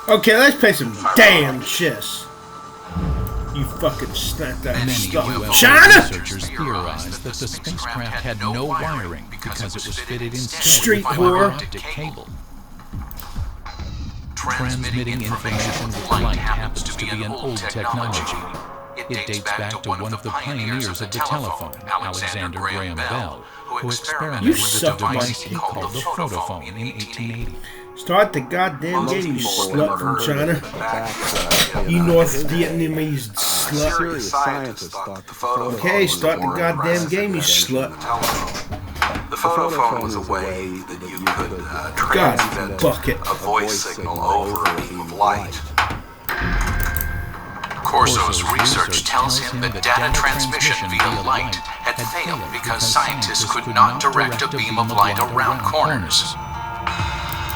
Okay, let's play some damn chess. You fucking snapped that stuff. China! Researchers theorized that the spacecraft had no wiring because it was fitted instead Street with whore. fiber optic cable. Transmitting information with light happens to be an old technology. It dates back to one of the pioneers of the telephone, Alexander Graham Bell, who experimented with a device he called the photophone in 1880. Start the goddamn game, you slut from China. You North Vietnamese slut. Serious scientists thought the photophone Okay, was start the more goddamn impressive game, you than slut. the telephone. The photophone was a way that you could God, transmit bucket. a voice signal over a beam of light. Corso's research tells him that data transmission via light had failed because scientists could not direct a beam of light around corners.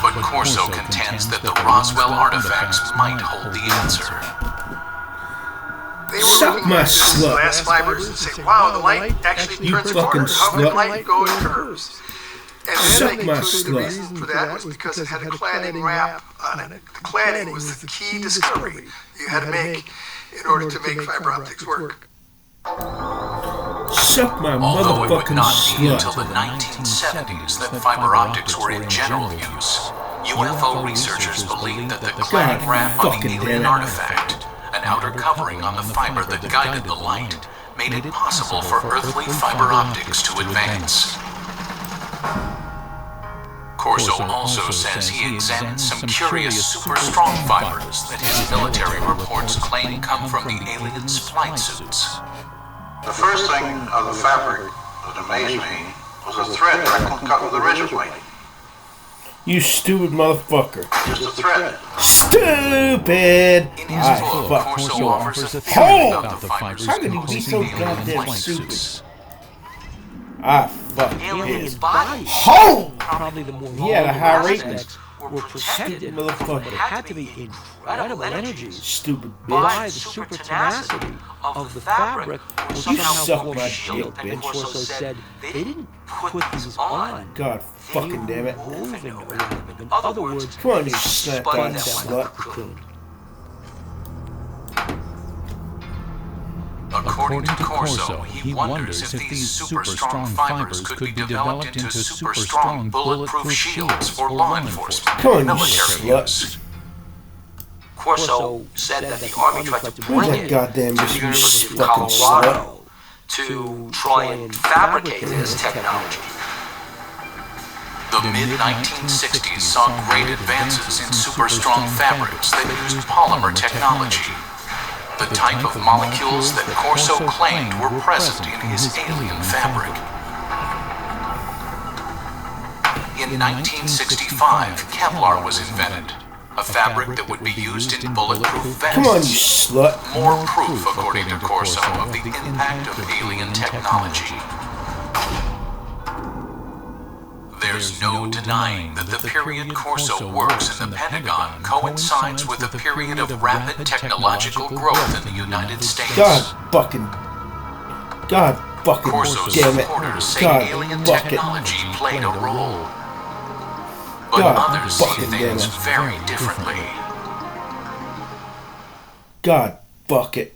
But Corso contends that the Roswell artifacts might hold the answer. They Suck were my looking at these slut. glass fibers and say, wow, the light actually You turns fucking corners. How slut. can light go in curves? And Suck then they my concluded the slut. reason for that was because it had a cladding wrap on it. The cladding was the key discovery you had to make in order to make fiber optics work. Suck my Although it would motherfucking not be until slut. the 1970s that fiber optics were in general use, UFO researchers believed that the cladding wrap on the fucking alien damn it. artifact, an outer covering on the fiber that guided the light, made it possible for earthly fiber optics to advance. Corso also says he examined some curious super strong fibers that his military reports claim come from the aliens' flight suits. The first thing of the fabric that amazed me was a thread that cut with a razor blade. You stupid motherfucker. Just a thread. Stupid! In his I book, fuck. Corso offers a Hold! theory about the fibers How can you be so composing alien goddamn flight stupid? suits. I fuck Alien his. bodies, Hold! probably the more He had a high vulnerable rating. aspects, were protected, but Motherfucker. it had to be incredible energies Stupid by bitch. the super tenacity of the fabric were You somehow suck force my shield. dick, And bitch. Corso said they didn't put these on. God fucking damn it. Moving around them. In other words, Come on, you snap spun on them like a slut. cocoon. According to Corso, he wonders if these super strong fibers could be developed into super strong bulletproof shields for law enforcement Come on, and you military slut. use. Corso said that the Army tried to Who's bring that it goddamn to bitch, the you University of fucking slut? Colorado to try and fabricate this technology. The mid-1960s saw great advances in super strong fabrics that used polymer technology, the type of molecules that Corso claimed were present in his alien fabric. In 1965, Kevlar was invented, a fabric that would be used in bulletproof Come on, you vests. slut. More proof, according to Corso, of the impact of alien technology. There's no denying that the period Corso works in the Pentagon coincides with a period of rapid technological growth in the United States. God fucking Corso's damn it. supporters say God alien fuck it. technology played a role. But God others see fucking damn things it. very differently. God fuck it.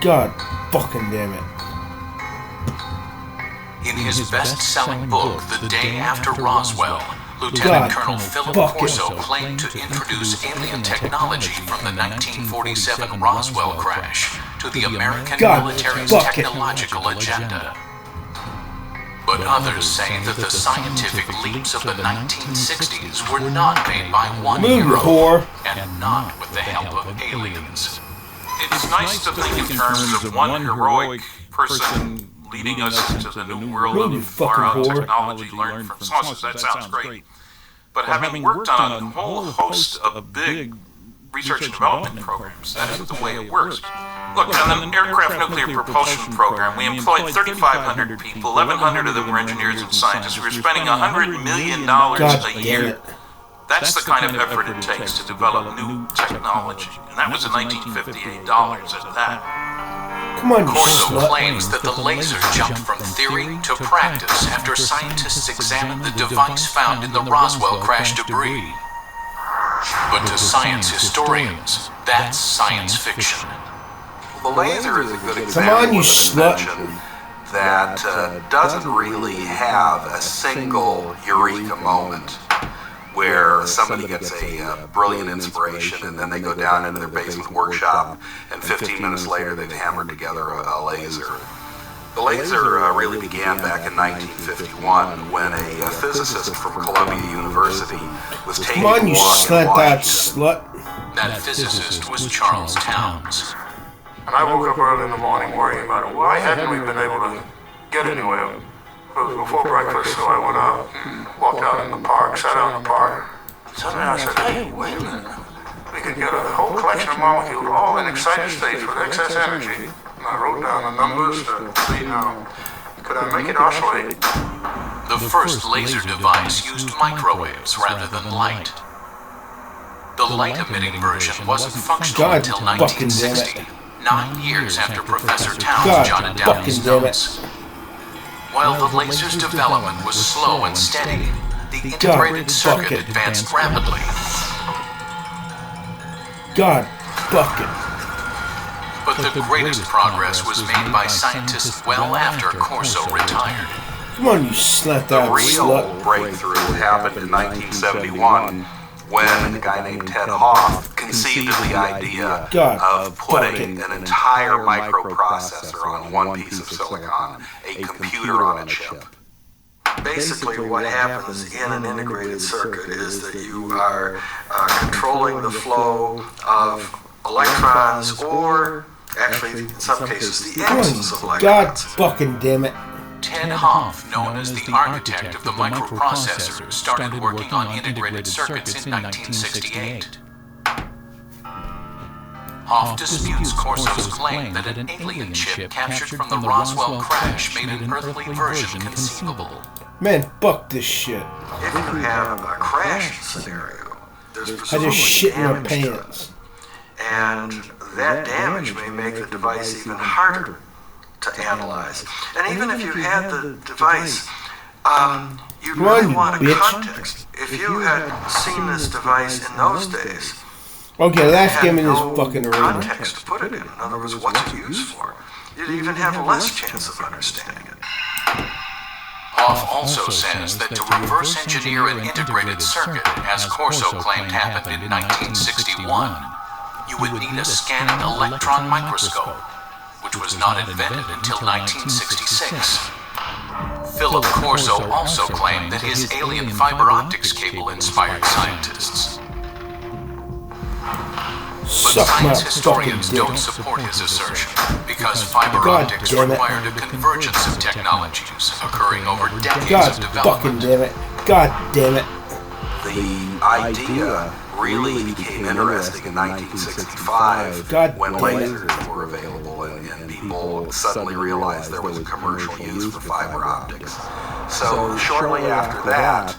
God fucking damn it. In his best-selling book, The Day After Roswell, God Lieutenant Colonel Philip fuck it. Corso claimed to introduce alien technology from the 1947 Roswell crash to the American God military's fuck it. technological agenda. But others say that the scientific leaps of the 1960s were not made by one Move, you hero, whore. and not with the help of aliens. It's nice to think in terms of one heroic person leading us into the new world Move, you of fucking far-out whore. technology learned from sources. That sounds great. But having worked on a whole host of big research and development programs, that isn't the way it works. Look, on the aircraft nuclear propulsion program, we employed 3,500 people. 1,100 of them were engineers and scientists. We were spending $100 million God a damn year. it. That's the kind of effort it takes to develop new technology. And that was in 1958 dollars at that. Come on, you Corso slut. claims that the laser jumped from theory to practice after scientists examined the device found in the Roswell crash debris. But to science historians, that's science fiction. The laser is a good Come example on, you of an slut. invention that doesn't really have a single eureka moment where somebody gets a brilliant inspiration and then they go down into their basement workshop and 15 minutes later they've hammered together a laser. The laser really began back in 1951 when a physicist from Columbia University was taking Come on, a you walk in slant that Washington. slut. That physicist was Charles Towns. And I woke up early in the morning worrying about it. Why hadn't we been able to get anywhere? It was before breakfast, so I went out and walked out in the park, sat out in the park. Suddenly I said, hey, wait a minute. We could get a whole collection of molecules all in excited states with excess energy. And I wrote down the numbers to see now, could I make it oscillate? The first laser device used microwaves rather than light. The light-emitting version wasn't functional God until fucking damn 1960, it. 9 years after Professor Towns God jotted down fucking his damn it. notes. While the laser's development was slow and steady, the integrated circuit fucking advanced rapidly. God bucket. But the greatest progress was made by scientists well after Corso retired. Come on, you slant The that real slut. breakthrough happened in 1971 when a guy named Ted Hoff conceived of the idea God of putting an entire microprocessor on one piece of silicon, a computer on a chip. Basically, what happens in an integrated circuit is that you are controlling the flow of electrons, or actually, in some cases, the Come absence of on, God electrons. fucking damn it. Ted Hoff, known as the architect of the microprocessor, started working on integrated circuits in 1968. Hoff disputes Corso's claim that an alien chip captured from the Roswell crash made an earthly version conceivable. Man, fuck this shit. If you have a crash scenario, there's I just presumably shit in my damage to it. pants. And that damage may make the device even harder to analyze. And even if you had the device, you'd Come on, really you want a bitch. context. If you had seen this device in those days, Okay, let's had get in this no fucking arena. context to put it in. In other words, what's it used for? You'd even have less chance of understanding it. Hoff also says that to reverse engineer an integrated circuit, as Corso claimed happened in 1961, you would need a scanning electron microscope, which was not invented until 1966. Philip Corso also claimed that his alien fiber optics cable inspired scientists. But Suck my science fucking historians dick. don't support his assertion, because fiber God optics damn it. required a convergence of technologies occurring over decades God of fucking development. damn it. God damn it. The idea really became interesting in 1965 God when damn it. lasers were available and people suddenly realized there was a commercial use for fiber optics. So shortly after that,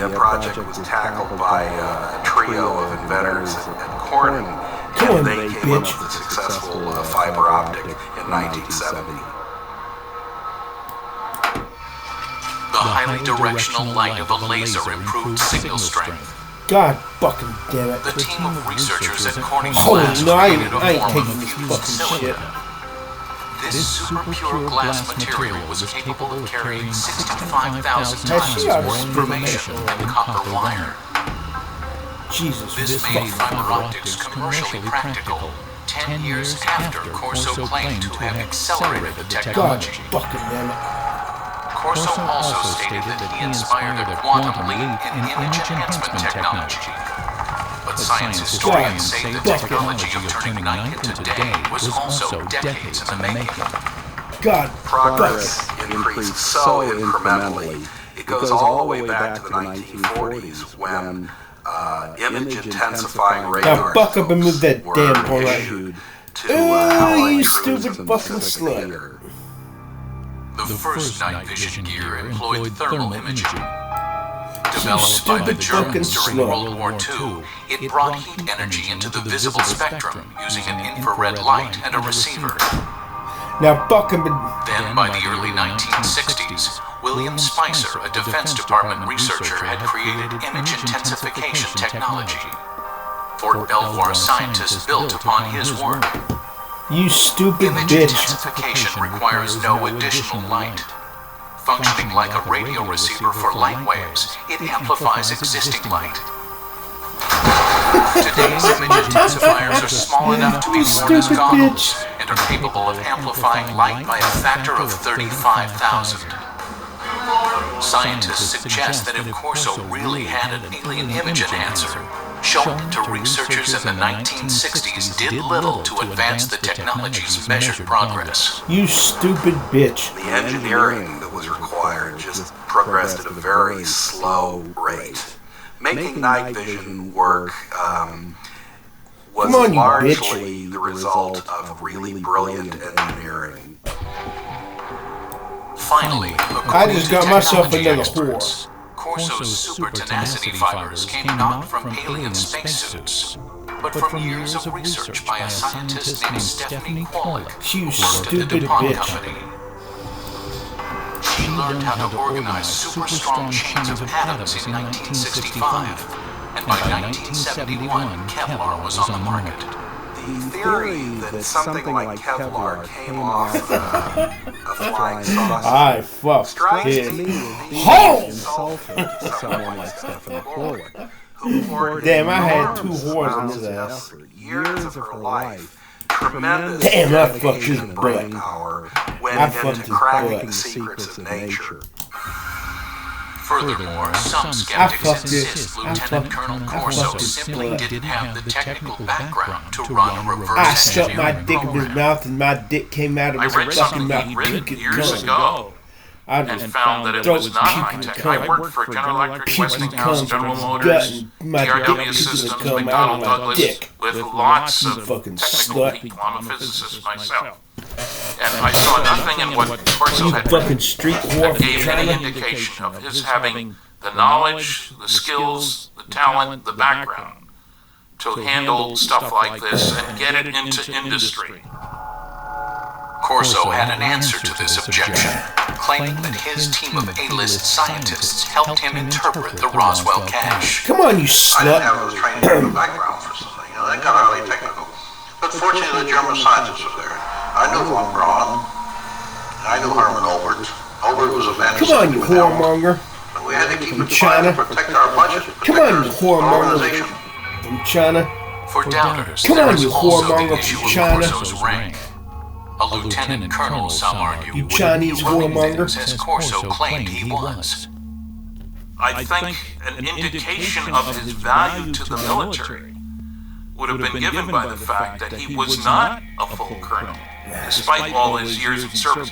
the project was tackled by a trio of inventors at Corning, Come on, and they came up bitch. with a successful fiber optic in 1970. The highly directional light of a laser improved signal strength. God fucking damn it. The team of researchers at Corning Holy Glass no, I created a ain't form taking of this fused fucking shit. silicon. This super pure glass material was capable of carrying 65,000 Now, times she ought to more scream information at than copper wire. Jesus, This this made fucking fiber optics commercially practical 10 years after Corso claimed to have accelerated the God technology. fucking damn it. Corso also stated that he inspired a quantum leap in image enhancement technology. But science historians say the technology of turning night into day was also decades in the making. God Progress fucking. increased so incrementally. It goes all the way back to the 1940s when image-intensifying Now radar buck up and move that were damn pole right. issued to Oh, Allied you cruisers stupid in the fucking Pacific slut. Theater. The first night vision gear employed thermal imaging. You Developed by the stupid fucking Germans during slut. World War II, it brought heat energy into the visible spectrum using an infrared light and a receiver. Now fucking. Then, by the early 1960s, William Spicer, a Defense Department researcher, had created image intensification technology. Fort Belvoir scientists built upon his work. You stupid Image bitch. intensification requires no additional light. Functioning like a radio receiver for light waves, it amplifies existing light. Today's image intensifiers are small enough to be worn as goggles and are capable of amplifying light by a factor of 35,000. Scientists suggest that if Corso really had an alien image enhancer, shown to researchers in the 1960s did little to advance the technology's measured progress. You stupid bitch. The engineering that was required just progressed at a very slow rate. Making night vision work was largely the result of really brilliant engineering. Finally, I just got myself another whore. Corso's super tenacity fibers came not from alien spacesuits, but from years of research by a scientist named Stephanie Quallick, You who worked at the stupid DuPont bitch. Company. She learned how to organize super strong chains of atoms in 1965, and by 1971, Kevlar was on the market. The theory that something like Kevlar came off a flying saucer I fucked strikes it. me Ho! insulted to someone like Stephanie Quallick. who poured Damn, I had two enormous whores amounts in his of ass. effort, years of her life, tremendous Damn, I fucked dedication his and brain butt. power I went fucked into his cracking butt. the secrets of nature. Furthermore, some skeptics fucked it. insist I Lieutenant fucked- Colonel I Corso fucked his simply butt. didn't have the technical background to run a reverse I stuck my engineering dick in his program. mouth and my dick came out of I his read fucking something mouth. he written Puke years cum. ago I and just found that it was not high tech. I worked for General Electric, puke Westinghouse, cum General from his gut Motors, and my dick TRW puke Systems, cum out of McDonnell my Douglas, dick. with lots You of fucking technical slut. people. I'm a physicist myself. And I saw nothing in what Corso You had fucking street whore that from gave any China. indication of his having the knowledge, the skills, the talent, the background to handle stuff like this and get it into industry. Corso had an answer to this objection, claiming that his team of A-list scientists helped him interpret the Roswell cache. Come on, you I didn't slut. have those training or the background for something. That got highly technical. But fortunately, the German scientists were there. I knew von Braun. I knew Hermann Olbert. Olbert was a fantasy. Come on, you whoremonger But we had to keep it China. quiet to protect our budget, Come protect on, our you whoremonger organization. from China. For doubters, Come there on, was you also whoremonger the issue from of China. Corso's rank. A lieutenant colonel, some argue, You wouldn't be Chinese running whoremonger. things as Corso claimed he was. I think an indication of his value to the military would have been given by the fact that he was not a full colonel, despite all his years of service.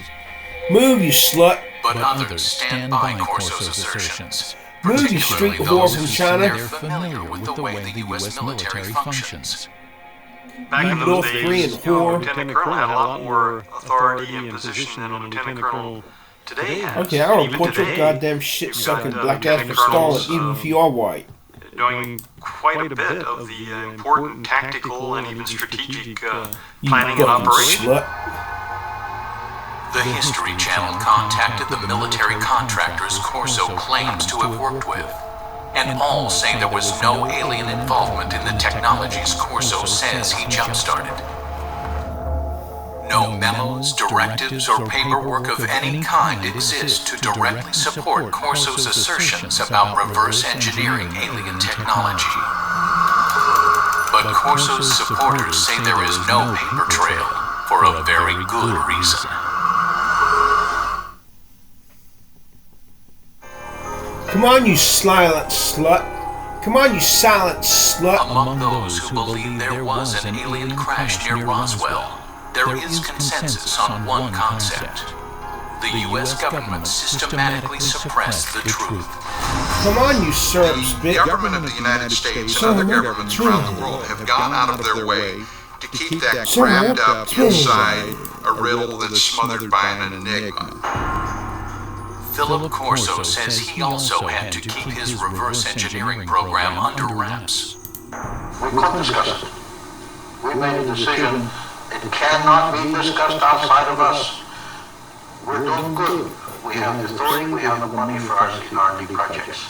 Move, you slut. But others stand by Corso's assertions. Move, you street particularly whore those from who China. seem they're familiar with the way the U.S. military functions. Back in You those North days, Korean whore. Lieutenant Colonel had a lot more authority and position than a Lieutenant Colonel today has. Okay, I don't Even report your today, goddamn shit sucking got, black ass for Lieutenant stalling, Colonels, even if you are white. doing quite a bit of the important tactical and even strategic You planning and fucking operation. slut. The History Channel contacted the military contractors Corso claims to have worked with, and all say there was no alien involvement in the technologies Corso says he jump-started. No memos, directives, or paperwork of any kind exist to directly support Corso's assertions about reverse engineering alien technology. But Corso's supporters say there is no paper trail for a very good reason. Come on, you silent slut. Come on, you silent slut. Among those who believe there was an alien crash near Roswell, there is consensus on one concept. The U.S. government systematically suppressed the truth. Come on, you syrup spit. The government of the United States and other governments around the world have gone out of their way to keep that crammed up inside a riddle that's smothered by an enigma. Philip Corso says he also had to keep his reverse engineering program under wraps. We couldn't discuss it. We made a decision It cannot be discussed outside of us. We're doing good. We have the authority, we have the money for our R&D projects.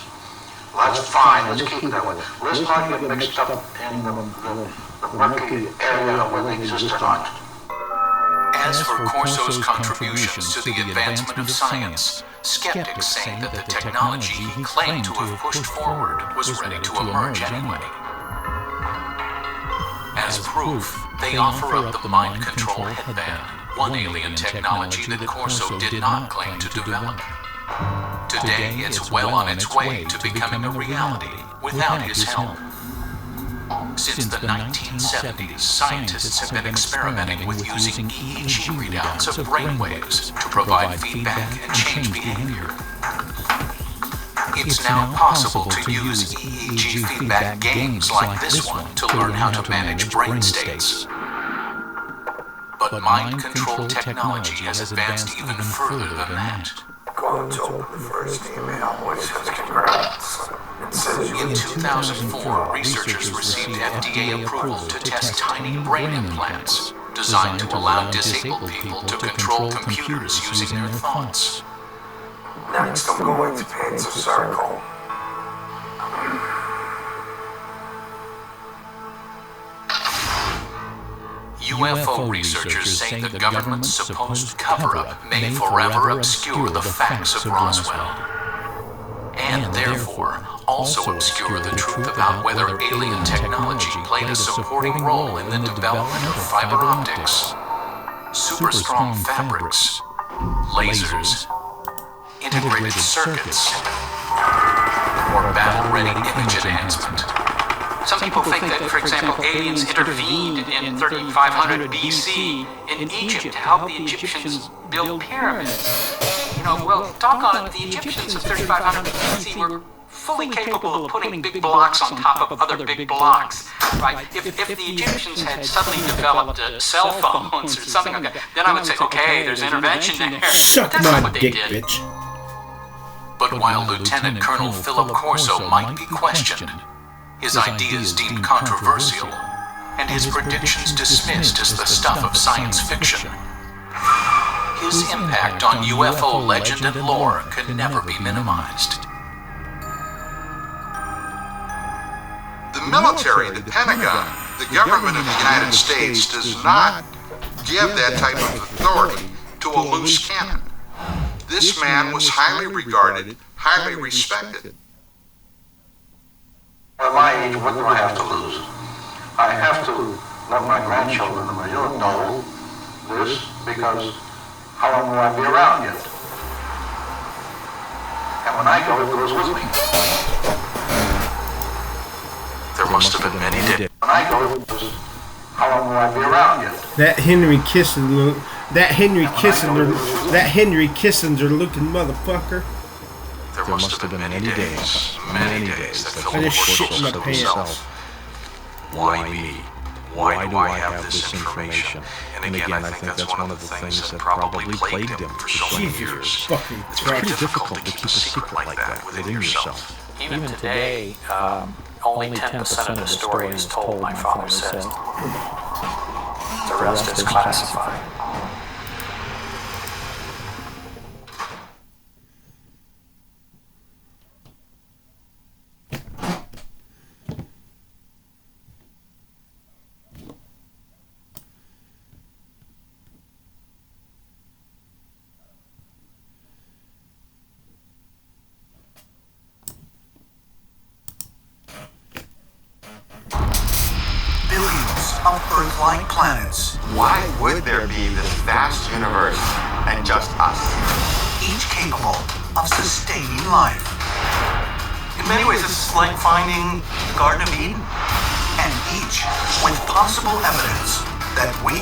Well, that's fine, let's keep it that way. Let's not get mixed up in the murky area of whether they exist or not. As for Corso's contributions to the advancement of science, skeptics say that the technology he claimed to have pushed forward was ready to emerge anyway. As proof, they offer up the mind control headband, one alien technology that Corso did not claim to develop. Today, it's well on its way to becoming a reality without his help. Since the 1970s, scientists have been experimenting with using EEG readouts of brainwaves to provide feedback and change behavior. It's now possible to use EEG feedback games like this one to learn how to manage brain states. But mind control technology has advanced even further than that. Going to open the first email, which says congrats. It says you In 2004, researchers received FDA approval to test tiny brain implants designed to allow disabled people to control computers using their thoughts. Next, I'm going to Pizza Circle. UFO researchers say the government's supposed cover-up may forever obscure the facts of Roswell, and therefore also obscure the truth about whether alien technology played a supporting role in the development of fiber optics, super-strong fabrics, lasers, integrated circuits, or battle-ready image enhancement. Some people think that, for example, aliens intervened in 3500 BC in Egypt to help the Egyptians build pyramids. You know, well, doggone it, the Egyptians of 3500 BC were fully capable of putting big blocks on top of other big blocks, right? If the Egyptians had suddenly developed cell phones or something like that, then I would say, okay, there's intervention there. Suck But that's not my what they dick, did. bitch. But while Lieutenant Colonel Philip Corso might be questioned, his ideas deemed controversial, and his predictions dismissed as the stuff of science fiction, his impact on UFO legend and lore can never be minimized. The military, the Pentagon, the government of the United States does not give that type of authority to a loose cannon. This man was highly regarded, highly respected. At my age, what do I have to lose? I have to let my grandchildren know this, because how long will I be around yet? And when I go, it goes with me. There must have been many days. When I go, it goes, how long will I be around yet? That Henry Kissinger looking motherfucker. There must have been many days that I just shit in my Philip pants. Why me? Why do I have this information? And again, I think that's one of the things that probably plagued him for so many years. Jesus fucking It's very Christ. difficult to keep a secret like that within yourself. Even today, only 10% of the story is told, my father said. The rest is classified. Of Earth-like planets, Why would there be this vast universe and just us? each capable of sustaining life, In many ways, this is like finding the Garden of Eden. and each with possible evidence that we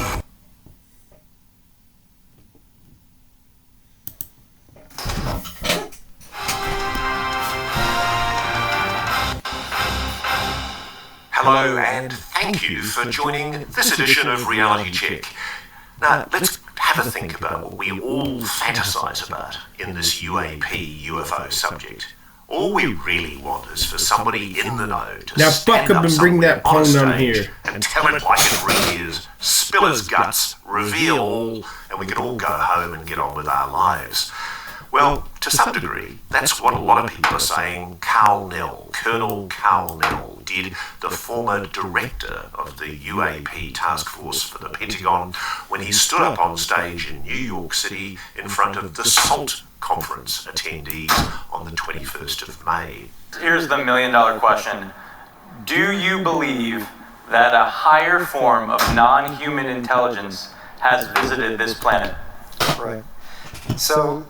Hello, and thank you for joining this edition of Reality Check. Now, let's have a think about what we all fantasize about in this UFO subject. All we really want is for somebody in the know to Now stand fuck up up and bring somewhere that on a phone down stage here. and and tell it like it really is, spill his guts, reveal all, and we can all go home and get on with our lives. Well, to some degree, that's what a lot of people are saying Colonel Carl Nell did, the former director of the UAP task force for the Pentagon, when he stood up on stage in New York City in front of the SALT conference attendees on the 21st of May. Here's the million-dollar question. Do you believe that a higher form of non-human intelligence has visited this planet? Right. So,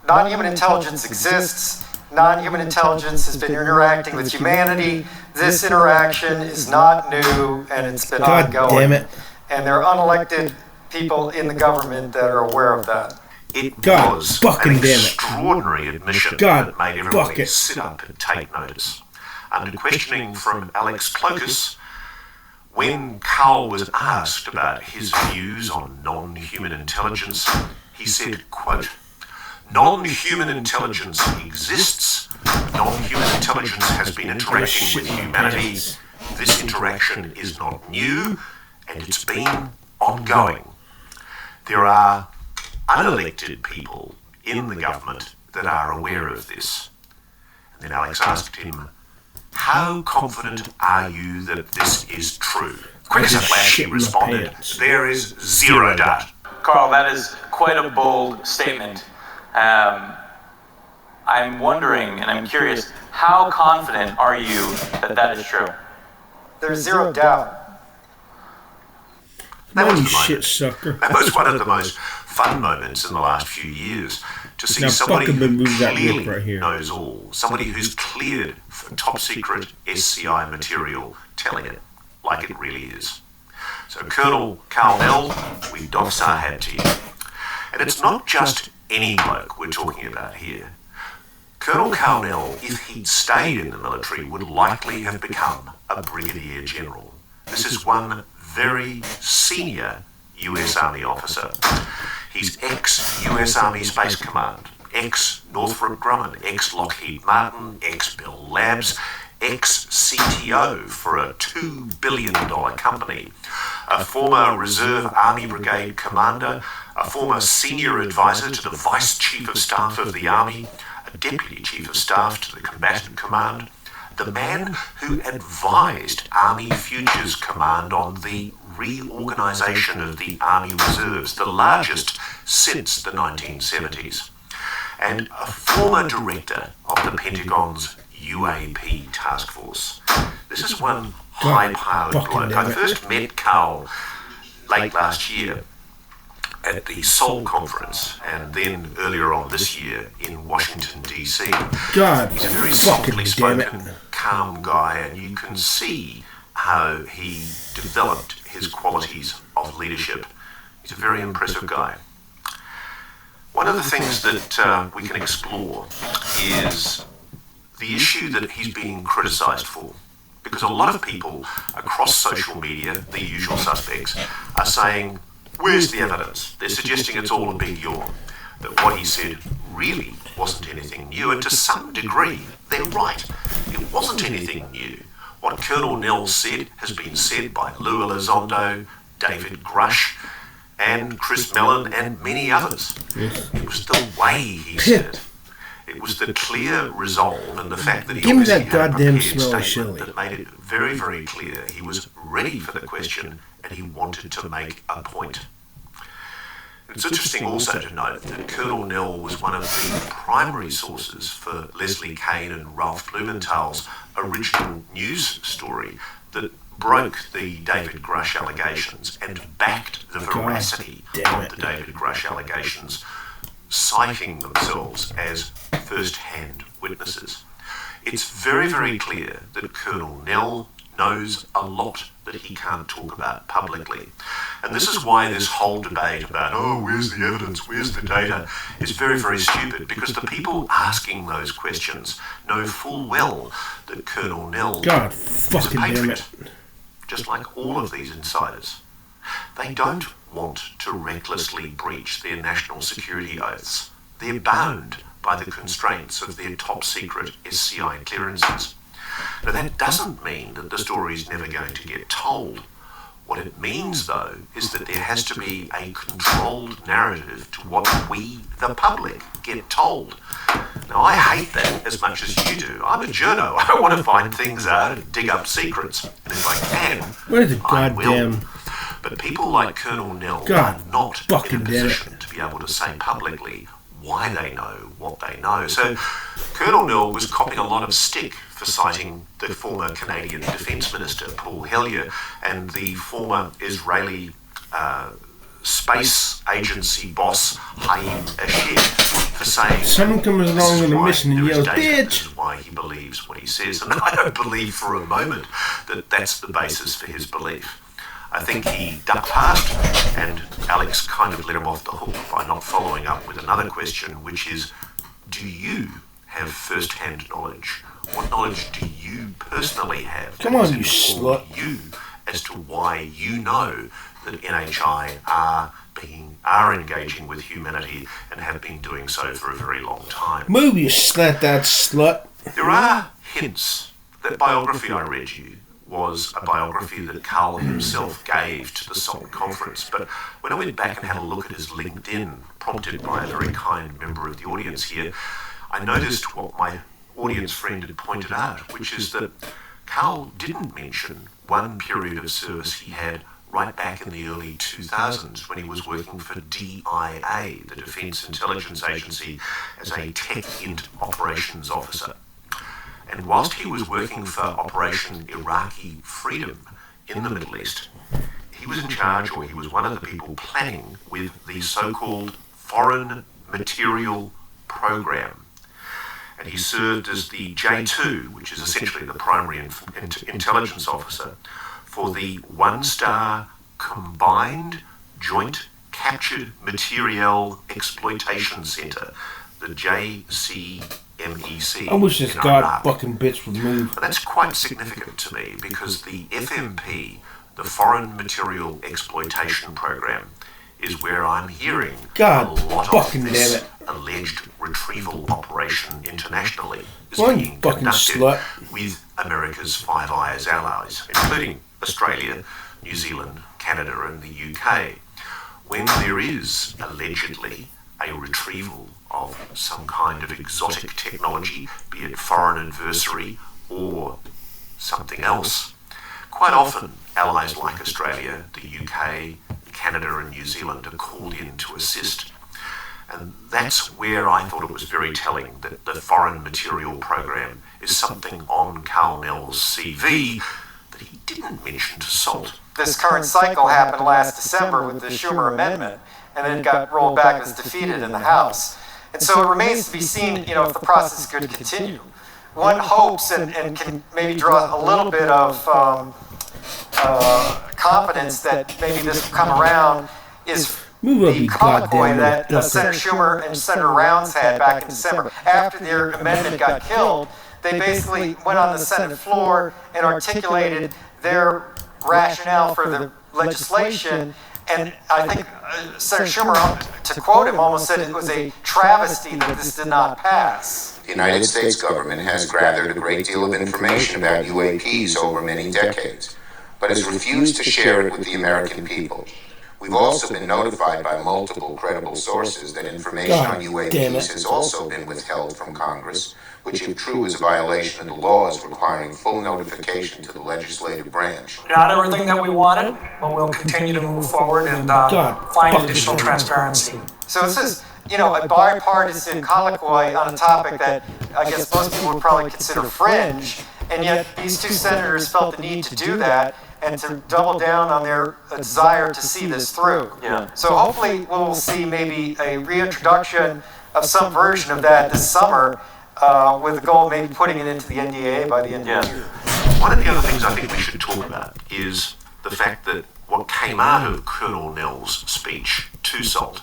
non-human intelligence exists. Non-human intelligence has been interacting with humanity. This interaction is not new, and it's been ongoing. God damn it. And there are unelected people in the government that are aware of that. It God was fucking an damn it. extraordinary admission God that made everybody bucket. sit up and take notice. Under questioning from Alex Clokus, when Carl was asked about his views on non-human intelligence, he said, quote, "Non-human intelligence exists. Non-human intelligence has been interacting with humanity. This interaction is not new, and it's been ongoing. There are unelected people in the government that are aware of this." And then Alex asked him, "How confident are you that this is true?" Quick as a flash, he responded, "There is zero doubt." Carl, that is quite a bold statement. I'm wondering, and I'm curious, how confident are you that that is true? There's zero doubt. That was, You the shit moment. sucker. That was one of the most fun moments in the last few years, to see Now somebody fucking who remove that clearly lip right here. knows all, somebody who's cleared for top secret SCI material, telling it like it really is. So Colonel Carl Nell, we doffs our hat to you. And it's not just any bloke we're talking about here. Colonel Carl Nell, if he'd stayed in the military, would likely have become a brigadier general. This is one very senior US Army officer. He's ex-US Army Space Command, ex-Northrop Grumman, ex-Lockheed Martin, ex-Bell Labs, ex-CTO for a $2 billion company, a former Reserve Army Brigade commander, a former senior advisor to the Vice Chief of Staff of the Army, a Deputy Chief of Staff to the Combatant Command, the man who advised Army Futures Command on the reorganisation of the Army Reserves, the largest since the 1970s, and a former director of the Pentagon's UAP task force. This is one high-powered bloke. I first met Carl late last year at the Seoul conference, and then earlier on this year in Washington, D.C. God He's a very fucking softly damn it. spoken, calm guy, and you can see how he developed his qualities of leadership. He's a very impressive guy. One of the things that we can explore is the issue that he's being criticised for. Because a lot of people across social media, the usual suspects, are saying, where's the evidence? They're suggesting it's all a big yawn. That what he said really wasn't anything new, and to some degree, they're right. It wasn't anything new. What Colonel Nell said has been said by Lou Elizondo, David Grush, and Chris Mellon, and many others. It was the way he said it. It was the clear resolve and the fact that he Give me that obviously had a goddamn prepared smelly statement chili. that made it very, very clear he was ready for the question and he wanted to make a point. It's interesting also to note that Colonel Nell was one of the primary sources for Leslie Kane and Ralph Blumenthal's original news story that broke the David Grush allegations and backed the veracity of the David Grush allegations, citing themselves as first-hand witnesses. It's very, very clear that Colonel Nell knows a lot that he can't talk about publicly. And this is why this whole debate about, oh, where's the evidence, where's the data, is very, very stupid, because the people asking those questions know full well that Colonel Nell God is a fucking damn patriot, it. just like all of these insiders. They don't want to recklessly breach their national security oaths. They're bound by the constraints of their top secret SCI clearances. Now that doesn't mean that the story is never going to get told. What it means, though, is that there has to be a controlled narrative to what we, the public, get told. Now, I hate that as much as you do. I'm a journo. I want to find things out and dig up secrets. And if I can, Where's the I will. goddamn... But people like Colonel Nell God are not fucking in a damn it. position to be able to say publicly why they know what they know. So Colonel Nell was copping a lot of stick for citing the former Canadian Defence Minister, Paul Hellyer, and the former Israeli space agency boss, Haim Ashir, for saying... Someone comes along with a mission and yells, "Bitch!" "Bitch!" This is why he believes what he says. And I don't believe for a moment that that's the basis for his belief. I think he ducked past, and Alex kind of let him off the hook by not following up with another question, which is, do you have first-hand knowledge? What knowledge do you personally have? Come on, you slut. You as to why you know that NHI are engaging with humanity and have been doing so for a very long time. Move, you slut, that slut. There are hints. That biography I read you was a biography that Carl himself gave to the SALT conference, but when I went back and had a look at his LinkedIn, prompted by a very kind member of the audience here, I noticed what my audience friend had pointed out, which is that Carl didn't mention one period of service he had right back in the early 2000s when he was working for DIA, the Defence Intelligence Agency, as a tech int operations officer. And whilst he was working for Operation Iraqi Freedom in the Middle East, he was in charge, or he was one of the people planning with the so-called Foreign Material Program. And he served as the J2, which is essentially the primary intelligence officer, for the one-star Combined Joint Captured Materiel Exploitation Centre, the JCMEC. I wish this in god Iraq. fucking bitch would move. But that's quite significant to me because the FMP, the Foreign Material Exploitation Program, is where I'm hearing God a lot fucking of this damn it. alleged retrieval operation internationally is Why, you being fucking conducted slut? with America's Five Eyes allies, including Australia, New Zealand, Canada and the UK. When there is allegedly a retrieval of some kind of exotic technology, be it foreign adversary or something else, quite often allies like Australia, the UK, Canada and New Zealand are called in to assist. And that's where I thought it was very telling that the Foreign Material Program is something on Carl Nell's CV that he didn't mention to SALT. This current cycle happened last December with the Schumer Amendment, and then got rolled back as defeated in the House. And so it remains to be seen, if the process could continue. One hopes and can maybe draw a little bit of confidence that maybe this will come around is the colloquy that Senator Schumer and Senator Rounds had back in December. After their amendment got killed, they basically went on the Senate floor and articulated their rationale for the legislation. And I think Senator Schumer, to quote him, almost said it was a travesty that this did not pass. The United States government has gathered a great deal of information about UAPs over many decades, but has refused to share it with the American people. We've also been notified by multiple credible sources that information on UAPs has also been withheld from Congress, which if true is a violation of the laws requiring full notification to the legislative branch. Not everything that we wanted, but we'll continue to move forward and find additional transparency. So this is, a bipartisan colloquy on a topic that I guess most people would probably consider fringe, and yet these two senators felt the need to do that and to double down on their desire to see this through. So hopefully we'll see maybe a reintroduction of some version of that this summer, with the goal of maybe putting it into the NDAA by the end of the year. One of the other things I think we should talk about is the fact that what came out of Colonel Nell's speech to SALT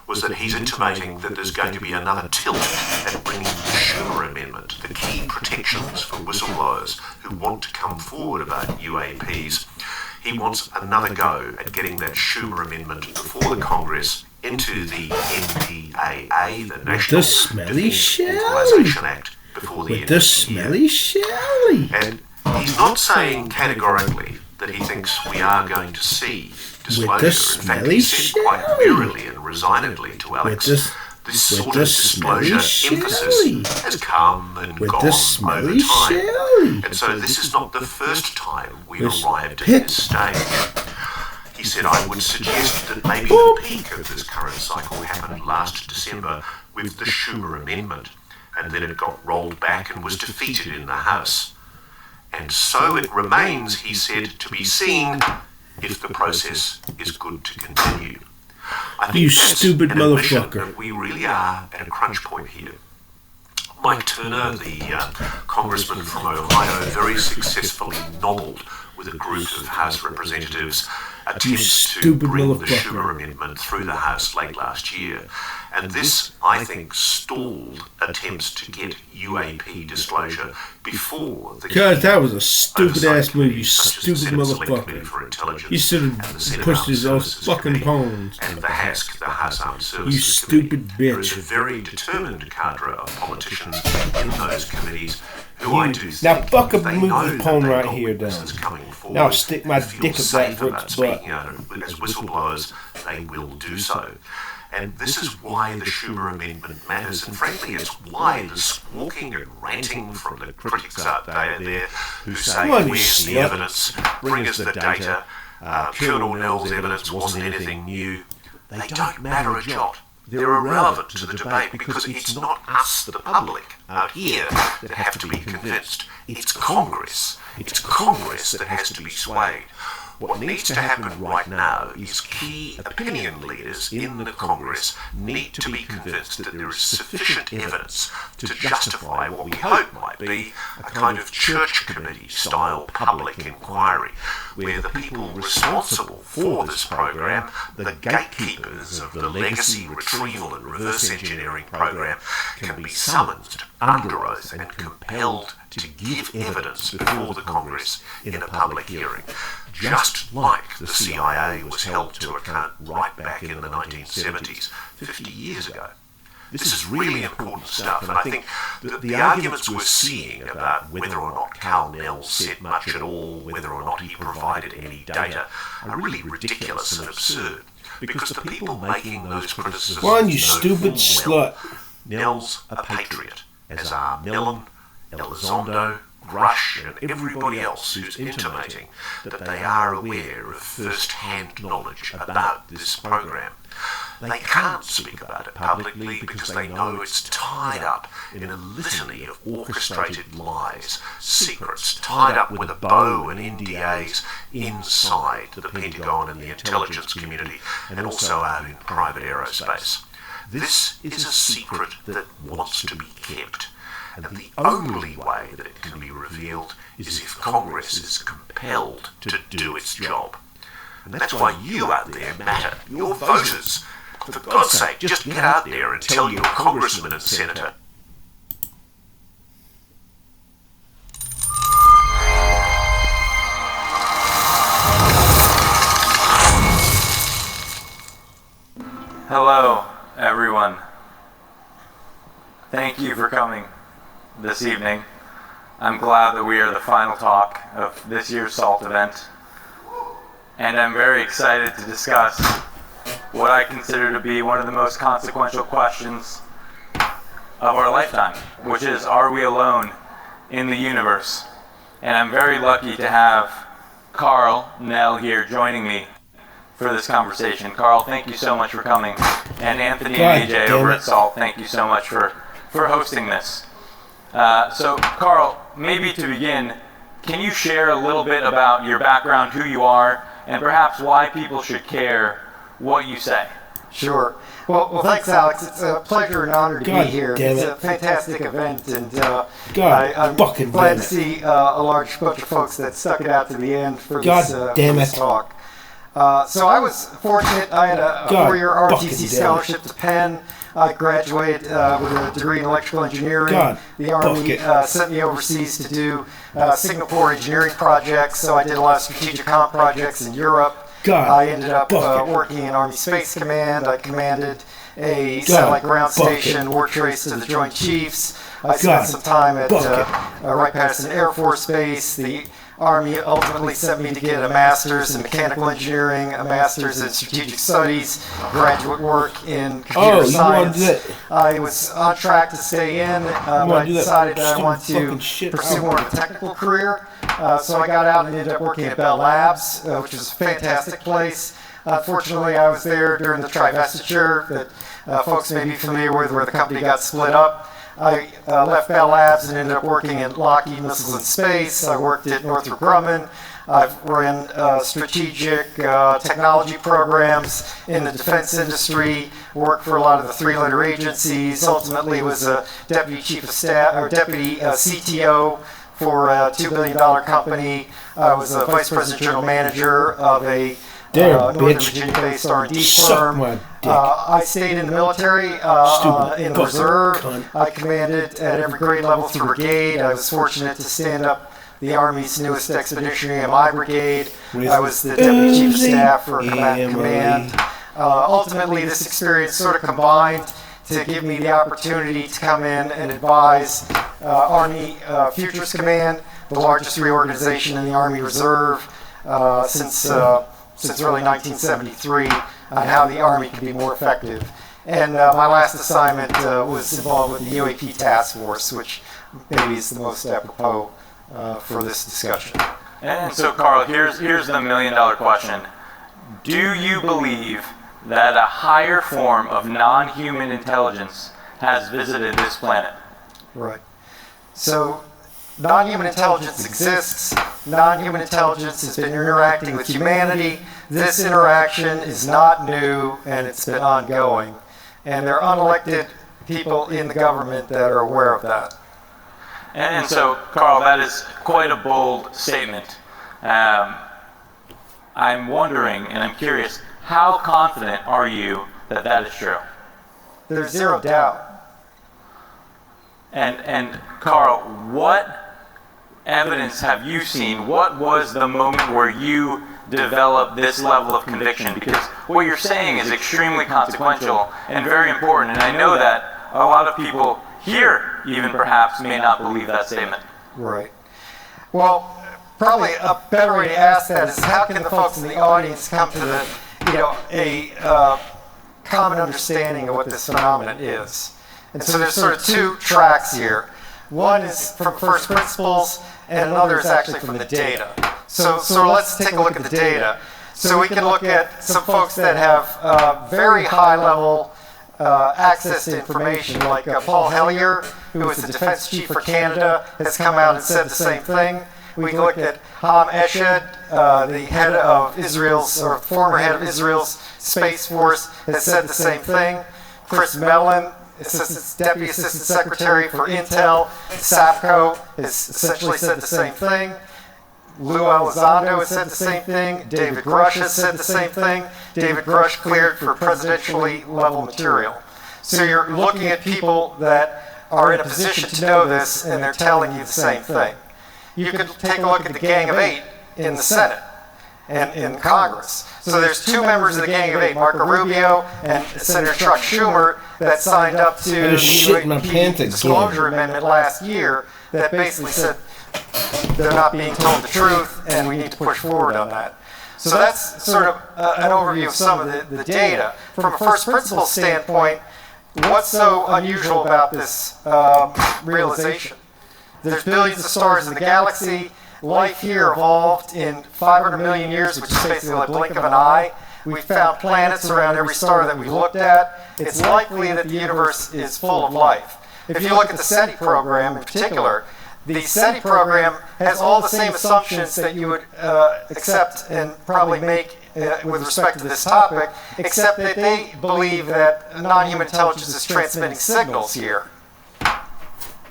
was that he's intimating that there's going to be another tilt at bringing the Schumer Amendment, the key protections for whistleblowers who want to come forward about UAPs. He wants another go at getting that Schumer Amendment before the Congress into the NDAA, the National Defence Authorization Act, before the NDAA. Smelly Shelley. And he's not saying categorically that he thinks we are going to see disclosure. In fact, he said quite wearily and resignedly to Alex, this sort of disclosure emphasis has come and gone over time. And so this is not the first time we've arrived at this stage. He said, I would suggest that maybe the peak of this current cycle happened last December with the Schumer Amendment, and then it got rolled back and was defeated in the House. And so it remains, he said, to be seen if the process is good to continue. I think you that's stupid an admission motherfucker. that we really are at a crunch point here. Mike Turner, the congressman from Ohio, very successfully nobbled with a group of House representatives attempts to bring the Schumer Amendment through the House late last year. And this, I think, stalled attempts to get UAP disclosure before the God, that was a stupid-ass move, you stupid motherfucker. You should have pushed his own fucking pawns. And the HASC, the House Armed Services You stupid Committee. There is bitch. a very determined cadre of politicians in those committees who I do think Now fuck up, they move know the that pawn they've right got here down. witnesses coming forward. Now I'll stick my Feel dick up that safe about brick's butt. speaking out as whistleblowers, they will do so. And this is why the Schumer Amendment matters, and frankly, it's why the squawking and ranting from the critics out there who say, where's the evidence, bring us the data, Colonel Nell's evidence wasn't anything new. They don't matter a jot. They're irrelevant to the debate because it's not us, the public, out here that have to be convinced. It's Congress. It's Congress that has to be swayed. What needs to happen right now is key opinion leaders in the Congress need to be convinced that there is sufficient evidence to justify what we hope might be a kind of church committee-style public inquiry, where the people responsible for this program, the gatekeepers of the legacy retrieval and reverse engineering program, can be summoned under oath and compelled to give evidence before the Congress in a public hearing. Just like the CIA was held to account right back in the 1970s, 50 years ago. This is really important stuff, and I think that the arguments we're seeing about whether or not Cal Nell said much at all, whether or not he provided any data, are really ridiculous and absurd, because the people making those criticisms One, you stupid slut. Nell's a patriot, as are Mellon, Elizondo, Rush and everybody else who's intimating that they are aware of first-hand knowledge about this program. They can't speak about it publicly because they know it's tied up in a litany of orchestrated lies, secrets tied up with a bow and NDAs inside the Pentagon and the intelligence community, and also out in private aerospace. This is a secret that wants to be kept. And the only way that it can be revealed is if Congress is compelled to do its job. And that's why you out there matter, your voters. For God's sake, just get out there and tell your congressman and senator. Hello, everyone. Thank you for coming this evening. I'm glad that we are the final talk of this year's SALT event, and I'm very excited to discuss what I consider to be one of the most consequential questions of our lifetime, which is, are we alone in the universe? And I'm very lucky to have Carl Nell here joining me for this conversation. Carl, thank you so much for coming, and Anthony and AJ over at SALT, thank you so much for hosting this. So, Carl, maybe to begin, can you share a little bit about your background, who you are, and perhaps why people should care what you say? Sure. Well, thanks, Alex. It's a pleasure and honor to be here. It's a fantastic event, and I'm glad to see a large bunch of folks that stuck it out to the end for this talk. So I was fortunate. I had a 4-year ROTC scholarship to Penn. I graduated with a degree in electrical engineering. The Army sent me overseas to do Singapore engineering projects, so I did a lot of strategic comp projects in Europe. I ended up working in Army Space Command. I commanded a satellite ground station, war trace to the Joint Chiefs. I spent some time at Wright-Patterson Air Force Base. The Army ultimately sent me to get a master's in mechanical engineering, a master's in strategic studies, graduate work in computer science. I was on track to stay in, but I decided that I wanted to pursue more of a technical career. So I got out and ended up working at Bell Labs, which is a fantastic place. Unfortunately, I was there during the trivestiture that folks may be familiar with, where the company got split up. I left Bell Labs and ended up working at Lockheed Missiles and Space. I worked at Northrop Grumman. I've run strategic technology programs in the defense industry, worked for a lot of the three-letter agencies, ultimately was a deputy chief of staff, or deputy CTO for a $2 billion company. I was a vice president general manager of a Northern Virginia-based R&D firm. I stayed in the military, in the reserve. I commanded at every grade level through brigade. I was fortunate to stand up the Army's newest expeditionary MI brigade. I was the deputy chief of staff for combatant command. Ultimately, this experience sort of combined to give me the opportunity to come in and advise Army Futures Command, the largest reorganization in the Army Reserve since early 1973, on how the Army can be more effective. And my last assignment was involved with the UAP task force, which maybe is the most apropos for this discussion. And so, Carl, here's the $1 million question. Do you believe that a higher form of non-human intelligence has visited this planet? Right. So, non-human intelligence exists. Non-human intelligence has been interacting with humanity. This interaction is not new, and it's been ongoing. And there are unelected people in the government that are aware of that. And so, Carl, that is quite a bold statement. I'm wondering, and I'm curious, how confident are you that that is true? There's zero doubt. And Carl, what evidence have you seen? What was the moment where you developed this level of conviction? Because what you're saying is extremely consequential and very important, and I know that a lot of people here even perhaps may not believe that statement. Right. Well, probably a better way to ask that is, how can the folks in the audience come to a common understanding of what this phenomenon is? And so there's sort of two tracks here. One is from first principles, and another is actually from the data. So let's take a look at the data. So we can look at some folks that have very high level access to information, like Paul Hellyer, who is the defense chief for Canada, has come out and said the same thing. We can look at Ham Eshed, the head of Israel's, or former head of Israel's Space Force, has said the same thing. Chris Mellon, Deputy Assistant Secretary for Intel, SAPCO, has essentially said the same thing. Lou Elizondo has said the same thing. David Grush has said the same thing. David Grush cleared for presidentially level material. So you're looking at people that are in a position to know this, and they're telling you the same thing. You could take a look at the Gang of Eight in the Senate and in Congress. So there's two members of the Gang of Eight, Marco Rubio and Senator Chuck Schumer, that signed up to the UAP disclosure amendment last year that basically said they're not being told the truth and we need to push forward on that. So that's sort of an overview of some of the data. From a first principles standpoint, what's so unusual about this realization? There's billions of stars in the galaxy. Life here evolved in 500 million years, which is basically a blink of an eye. We found planets around every star that we looked at. It's likely that the universe is full of life. If you look at the SETI program in particular, the SETI program has all the same assumptions that you would accept and probably make with respect to this topic, except that they believe that non-human intelligence is transmitting signals here.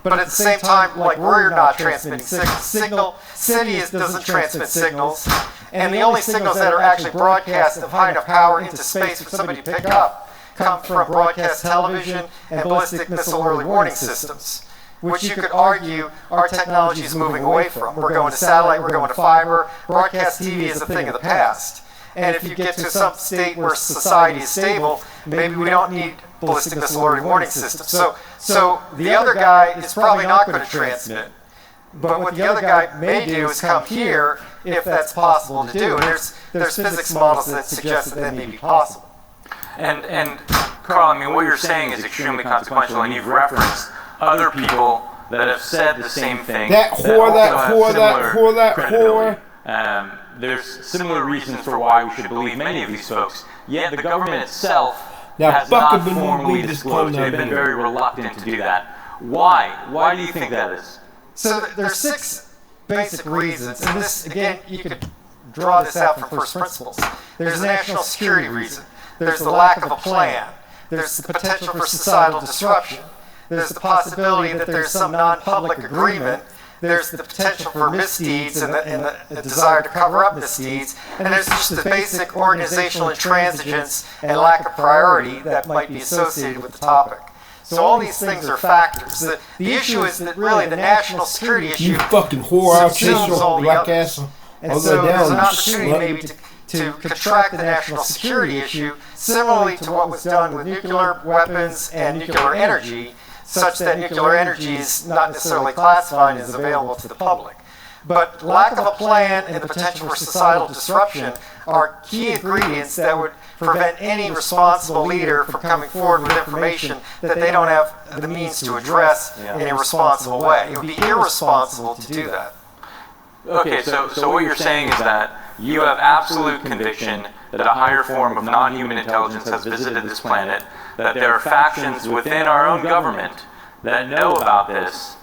But at the same time, like, we're not transmitting signals. SETI doesn't transmit signals, and the only signals that are actually broadcast of high enough power into space for somebody to pick up come from broadcast television and ballistic missile early warning systems, which you could argue our technology is moving away from. We're going to satellite, we're going to fiber. Broadcast TV is a thing of the past. And if you get to some state where society is stable, maybe we don't need ballistic missile early warning systems. So the other guy is probably not going to transmit. But what the other guy may do is come here if that's possible to do. And there's physics models that suggest that may be possible. And Carl, I mean, what you're saying is extremely consequential, and you've referenced other people that have said the same thing. That whore. There's similar reasons for why we should believe many of these folks. Yet the government itself has not formally disclosed. They've been very reluctant to do that. Why? Why do you think that is? So there's 6 basic reasons, and this, again, you could draw this out from first principles. There's a national security reason. There's the lack of a plan. There's the potential for societal disruption. There's the possibility that there's some non-public agreement. There's the potential for misdeeds and the desire to cover up misdeeds. And there's just the basic organizational intransigence and lack of priority that might be associated with the topic. So all these things are factors. The issue is that really the national security issue. You fucking whore, I'll chase your black ass. And so there's an opportunity maybe to contract the national security issue, similarly to what was done with nuclear weapons and nuclear energy, such that nuclear energy is not necessarily classified as available to the public. But lack of a plan and the potential for societal disruption are key ingredients that would prevent any responsible leader from coming forward with information that they don't have the means to address in a responsible way. It would be irresponsible to do that. Okay, so what you're saying is that you have absolute conviction that a higher form of non-human intelligence has visited this planet, that there are factions within our own government that know about this,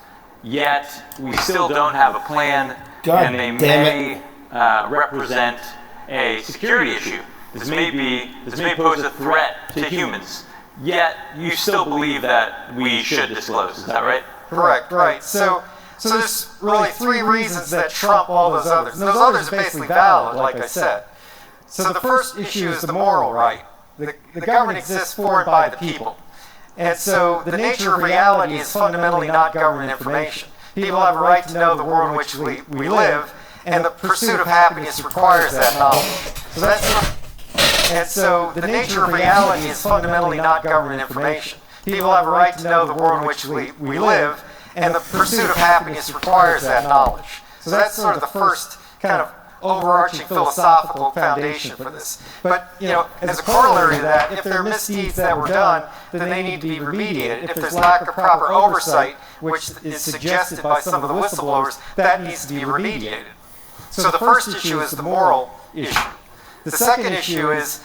yet we still don't have a plan, and they may represent a security issue. This may pose a threat to humans, yet you still believe that we should disclose. Is that right? Correct, right. So there's really 3 reasons that trump all those others. And those others are basically valid, like I said. So the first issue is the moral right. The government exists for and by the people. And so the nature of reality is fundamentally not government information. People have a right to know the world in which we live, and the pursuit of happiness requires that knowledge. And so the nature of reality is fundamentally not government information. People have a right to know the world in which we live, and the pursuit of happiness requires that knowledge. So that's sort of the first kind of overarching philosophical foundation for this. But, as a corollary to that, if there are misdeeds that were done, then they need to be remediated. If there's lack of proper oversight, which is suggested by some of the whistleblowers, that needs to be remediated. So the first issue is the moral issue. The second issue is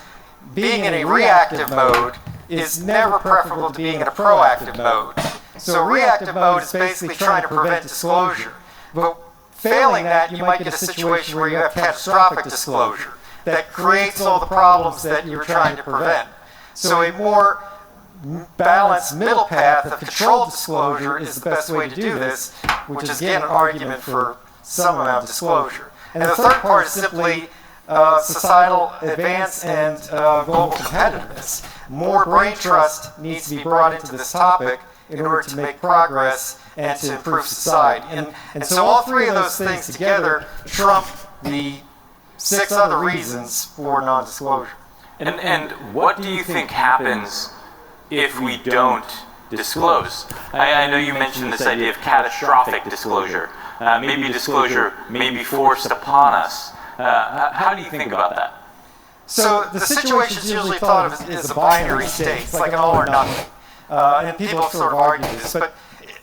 being in a reactive mode is never preferable to being in a proactive mode. So reactive mode is basically trying to prevent disclosure. But failing that, you might get a situation where you have catastrophic disclosure that creates all the problems that you're trying to prevent. So a more balanced middle path of controlled disclosure is the best way to do this, which is again an argument for some amount of disclosure. And the third part is simply societal advance and global competitiveness. More brain trust needs to be brought into this topic in order to make progress and to improve society. And so all 3 of those things together trump the 6 other reasons for non-disclosure. And what do you think happens if we don't disclose? I know you mentioned this idea of catastrophic disclosure. Maybe disclosure may be forced upon us. How do you think about that? So the situation is usually thought of as a binary state. It's like an all or nothing. And people have sort of argued this, but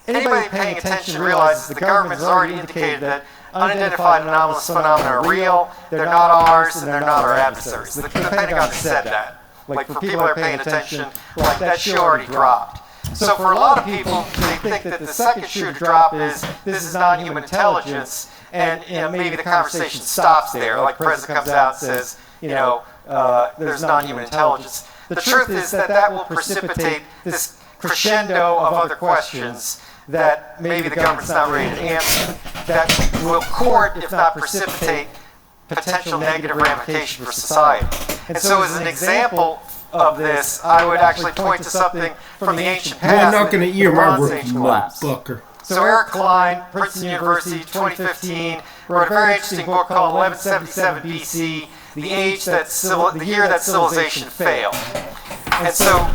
anybody paying attention realizes the government has already indicated that unidentified anomalous phenomena are real, they're not ours, and they're not our adversaries. The Pentagon has said that. Like for people that are paying attention, like that shoe already dropped. So for a lot of people, they think that the second shoe to drop is this is non-human intelligence, and maybe the conversation stops there. Like the president comes out and says, there's non-human intelligence. The truth is that will precipitate this crescendo of other questions that maybe the government's not ready to answer, that will court, if not precipitate, potential negative ramifications for society. And so as an example of this, I would actually point to something from the ancient past. I'm not going to ear my rookie motherfucker. So Eric Klein, Princeton University, 2015, wrote a very interesting book called 1177 BC, the year that civilization failed. And so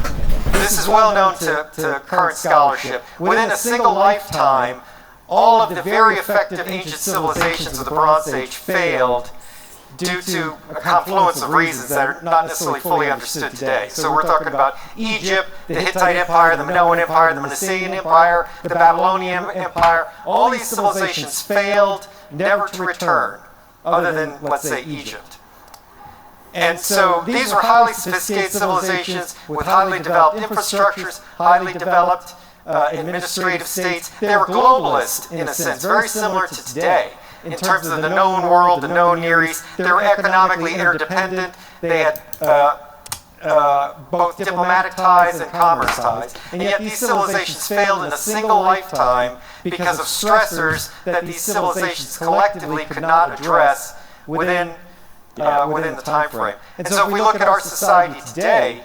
this is well known to current scholarship. Within a single lifetime, all of the very effective ancient civilizations of the Bronze Age failed due to a confluence of reasons that are not necessarily fully understood today. So we're talking about Egypt, the Hittite Empire, the Minoan Empire, the Mycenaean Empire, the Babylonian Empire. All these civilizations failed, never to return, other than, let's say, Egypt. And so these were highly sophisticated civilizations with highly developed infrastructures, highly developed administrative states. They were globalist, in a sense, very similar to today. In terms of the known world, the known Near East, they were economically interdependent. They had both diplomatic ties and commerce ties. And yet these civilizations failed in a single lifetime because of stressors that these civilizations collectively could not address within the time frame. And so if we look at our society today,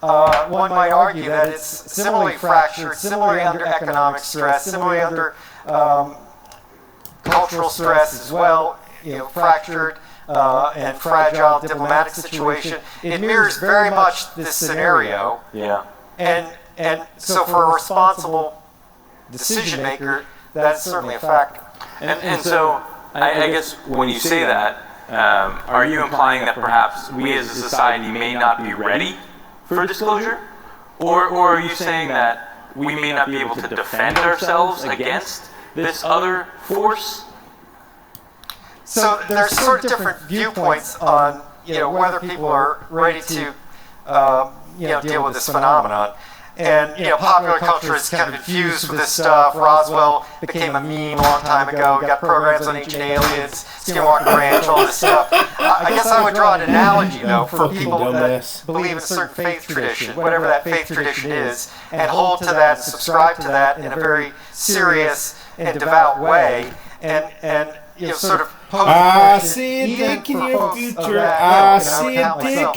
one might argue that it's similarly fractured, similarly under economic stress, similarly under cultural stress as well, fractured and fragile diplomatic situation. It mirrors very much this scenario. Yeah. And so for a responsible decision maker, that's certainly a factor. And so I guess when you say that, are you implying that perhaps we as a society may not be ready for disclosure? Or are you saying that we may not be able to defend ourselves against this other force? So there's sort of different viewpoints on whether people are ready to deal with this phenomenon. And popular culture is kind of infused with this stuff. Roswell became a meme a long time ago. We got programs on ancient aliens, Skinwalker Ranch, all this stuff. I guess I would draw an analogy though for people that believe in a certain faith tradition, whatever that faith tradition is, and hold to that, and subscribe to that in a very serious and devout way, and sort of pose I see a dick in your future. I see a dick.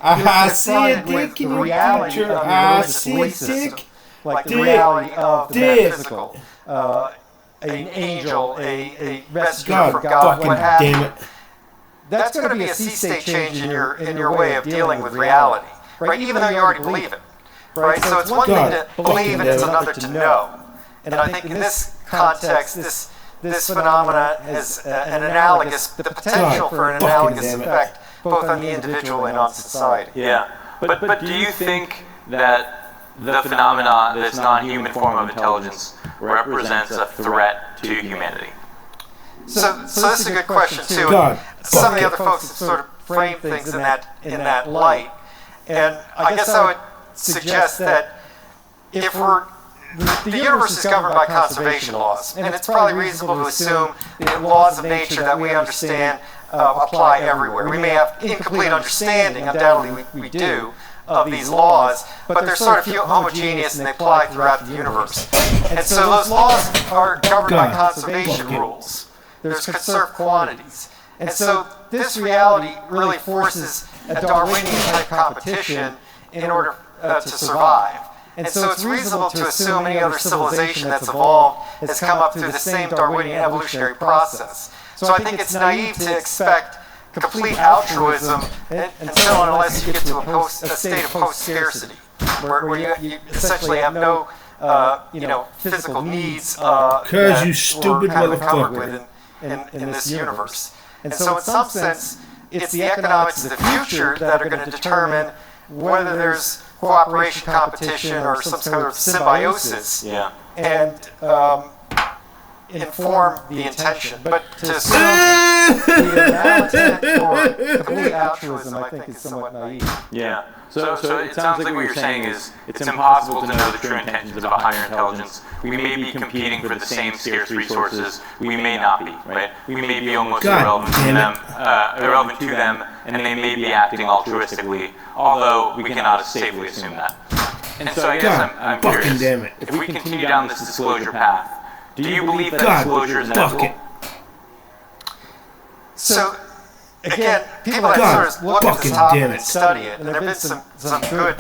I see a dick in your future. I see a dick. Like the reality of the metaphysical, an angel, a messenger from God, what have you. That's going to be a sea state change in your way of dealing with reality, right? Even though you already believe it, right? So it's one thing to believe and it's another to know. And I think in this context, this phenomena has an analogous, the potential for an analogous effect, both on the individual and on society. Yeah, but do you think that the phenomena, this non-human form of intelligence, represents a threat to humanity? So this is a good question too. Some of the other folks have sort of framed things in that light, and I guess I would suggest that if the universe is governed by conservation laws, and it's probably reasonable to assume the laws of nature that we understand apply everywhere. We may have incomplete understanding, undoubtedly we do, of these laws, but they're sort of homogeneous and they apply throughout the universe. And so those laws are governed by conservation rules. There's conserved quantities. And so this reality really forces a Darwinian type competition in order to survive. And so it's reasonable to assume any other civilization that's evolved has come up through the same Darwinian evolutionary process. So I think it's naive to expect complete altruism until and unless you get to a state of post-scarcity, where you essentially have no physical needs because you stupid motherfucker in this universe. And so in some sense, it's the economics of the future that are going to determine whether there's cooperation, competition, or some sort of symbiosis, and inform the intention. But to assume the malintent or complete altruism, I think, is somewhat naive. Yeah. So it sounds like what you're saying is it's impossible to know the true intentions of a higher intelligence. We may be competing for the same scarce resources. We may not be, right? We may be almost irrelevant to them, and they may be acting altruistically, although we cannot safely assume that. And so I guess I'm curious, if we continue down this disclosure path, do you believe that disclosure is inevitable? So, again, people that sort of look at this topic and study it, and there have been some good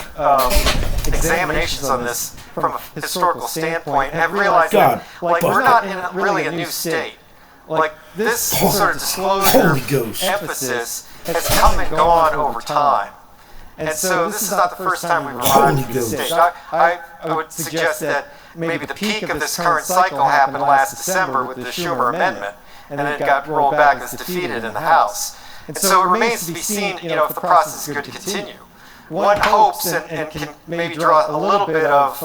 examinations on this from a historical standpoint, and have realized that we're not in really a new state. like this sort of disclosure emphasis has come and gone over time. And so this is not the first time we've arrived at this stage. I would suggest that maybe the peak of this current cycle happened last December with the Schumer Amendment, and then it got rolled back and was defeated in the House. And so it remains to be seen, if the process is going to continue. One hopes and can maybe draw a little bit of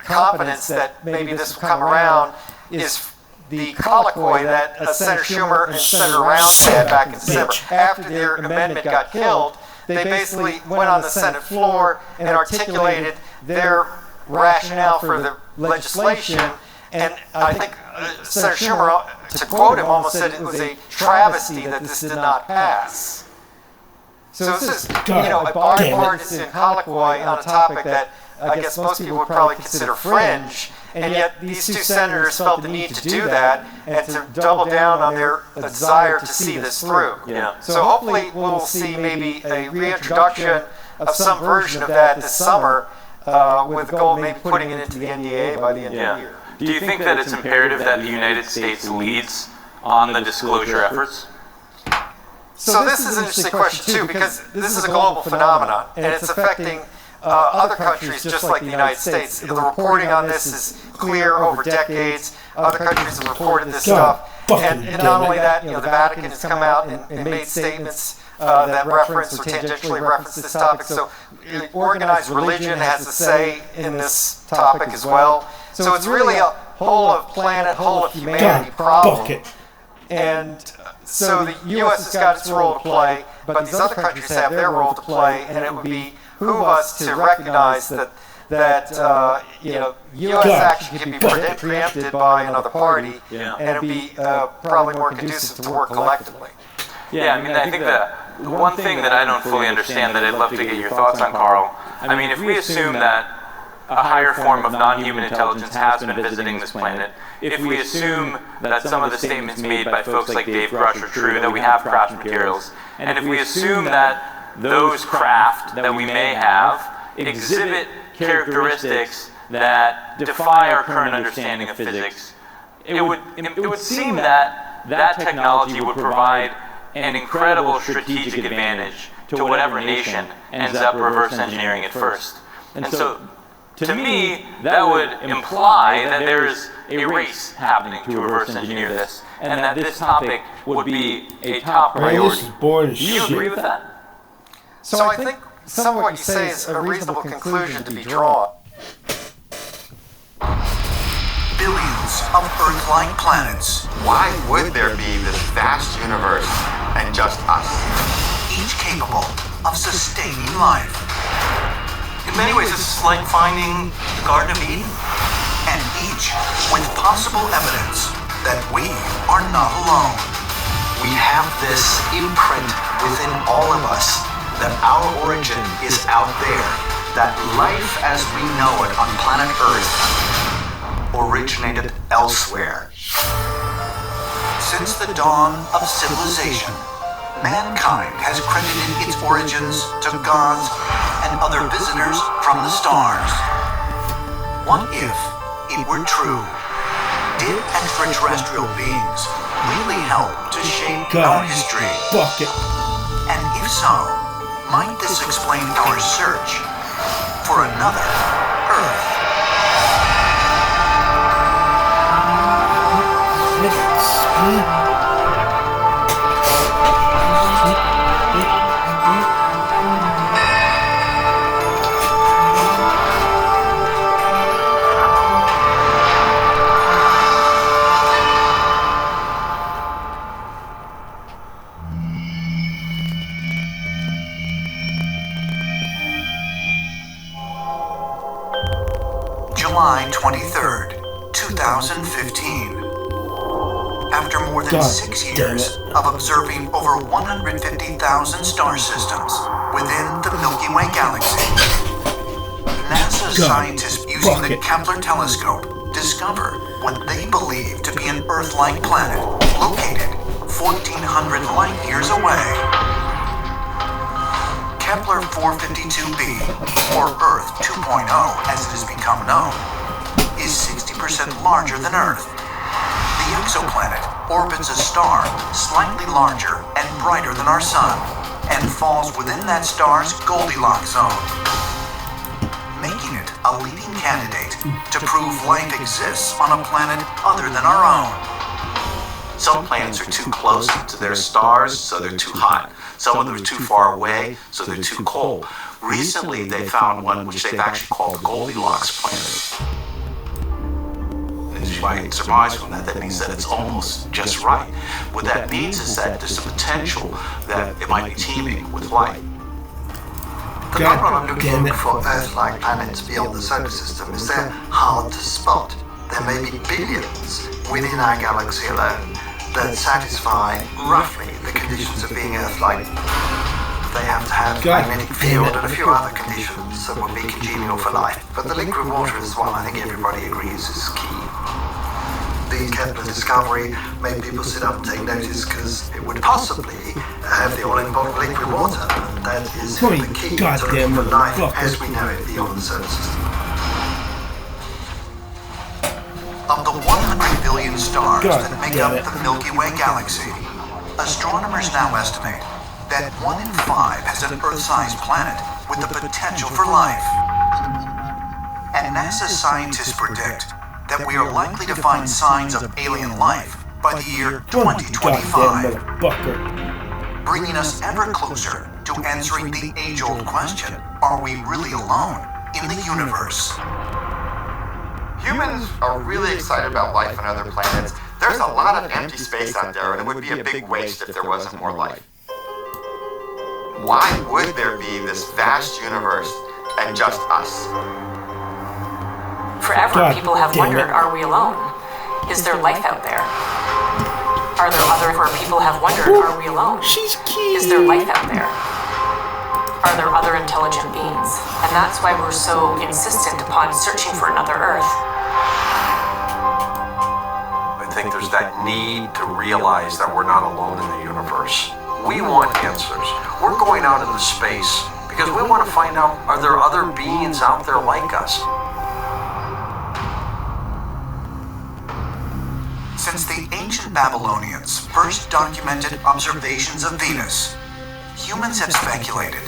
confidence that maybe this will come around is the colloquy that Senator Schumer and Senator Rounds had back in December. After their amendment got killed, they basically went on the Senate floor and articulated their rationale for the legislation. And I think Senator Schumer, to quote him, almost said it was a travesty that this did not pass. So this is, a bipartisan colloquy on a topic that I guess most people would probably consider fringe, and yet these two senators felt the need to do that and to double down on their desire to see this through. So hopefully we'll see maybe a reintroduction of some version of that this summer with the goal of maybe putting it into the NDAA by the end of the year. Do you think that it's imperative that the United States leads on the disclosure efforts? So this is an interesting question too, because this is a global phenomenon, and it's affecting other countries just like the United States. The reporting on this is clear over decades. Other countries have reported this stuff. And not only that, the Vatican has come out and made statements that reference or tangentially reference this topic. So organized religion has a say in this topic as well. So it's really a whole of planet, whole of humanity problem. And so the U.S. has got its role to play, but these other countries have their role to play, and it would behoove us to recognize that U.S. action can be preempted by another party, and it would be probably more conducive to work collectively. Yeah, I think that one thing that I don't fully understand that I'd love to get your thoughts on, Carl, if we assume that a higher form of non-human intelligence has been visiting this planet, if we assume that some of the statements made by folks like Dave Grush are true, that we have craft materials, and if we assume that those craft that we may have exhibit characteristics that defy our current understanding of physics, it would seem that that technology would provide an incredible strategic advantage to whatever nation ends up reverse engineering it first. And so, to me, that would imply that there's a race happening to reverse engineer this, and that this topic would be a top priority. Do you agree with that? So I think some of what you say is a reasonable conclusion to be drawn. Billions of Earth-like planets. Why would there be this vast universe and just us? Each capable of sustaining life. In many ways, it's like finding the Garden of Eden. And each with possible evidence that we are not alone. We have this imprint within all of us that our origin is out there, that life as we know it on planet Earth originated elsewhere. Since the dawn of civilization, mankind has credited its origins to gods and other visitors from the stars. What if it were true? Did extraterrestrial beings really help to shape our history? And if so, might this explain our search for another Earth? July 23rd, 2015. After more than 6 years of observing over 150,000 star systems within the Milky Way galaxy, NASA scientists using the Kepler telescope discovered what they believe to be an Earth-like planet located 1,400 light years away. Kepler 452b, or Earth 2.0 as it has become known, is 60% larger than Earth. The exoplanet orbits a star slightly larger and brighter than our sun, and falls within that star's Goldilocks zone, making it a leading candidate to prove life exists on a planet other than our own. Some planets are too close to their stars, so they're too hot. Some of them are too far away, so they're too cold. Recently, they found one which they've actually called the Goldilocks planet. As you might surmise from that, that means that it's almost just right. What that means is that there's a potential that it might be teeming with life. The problem I'm looking for Earth-like planets beyond the solar system is they're hard to spot. There may be billions within our galaxy alone that satisfy roughly the conditions of being Earth-like. They have to have magnetic field and a few other conditions that will be congenial for life. But the liquid water is one I think everybody agrees is key. The Kepler discovery made people sit up and take notice because it would possibly have the all-involved liquid water. And that is the key to life as we know it beyond the solar system. Of the 100 billion stars that make up the Milky Way galaxy, astronomers now estimate that 1 in 5 has an Earth-sized planet with the potential for life. And NASA scientists predict that we are likely to find signs of alien life by the year 2025, bringing us ever closer to answering the age-old question, are we really alone in the universe? Humans are really excited about life on other planets. There's a lot of empty space out there, and it would be a big waste if there wasn't more life. Why would there be this vast universe and just us? Forever, people have wondered, are we alone? Is there life out there? Are there other people have wondered, are we alone? Is there life out there? Are there other intelligent beings? And that's why we're so insistent upon searching for another Earth. I think there's that need to realize that we're not alone in the universe. We want answers. We're going out into space because we want to find out, are there other beings out there like us? Since the ancient Babylonians first documented observations of Venus, humans have speculated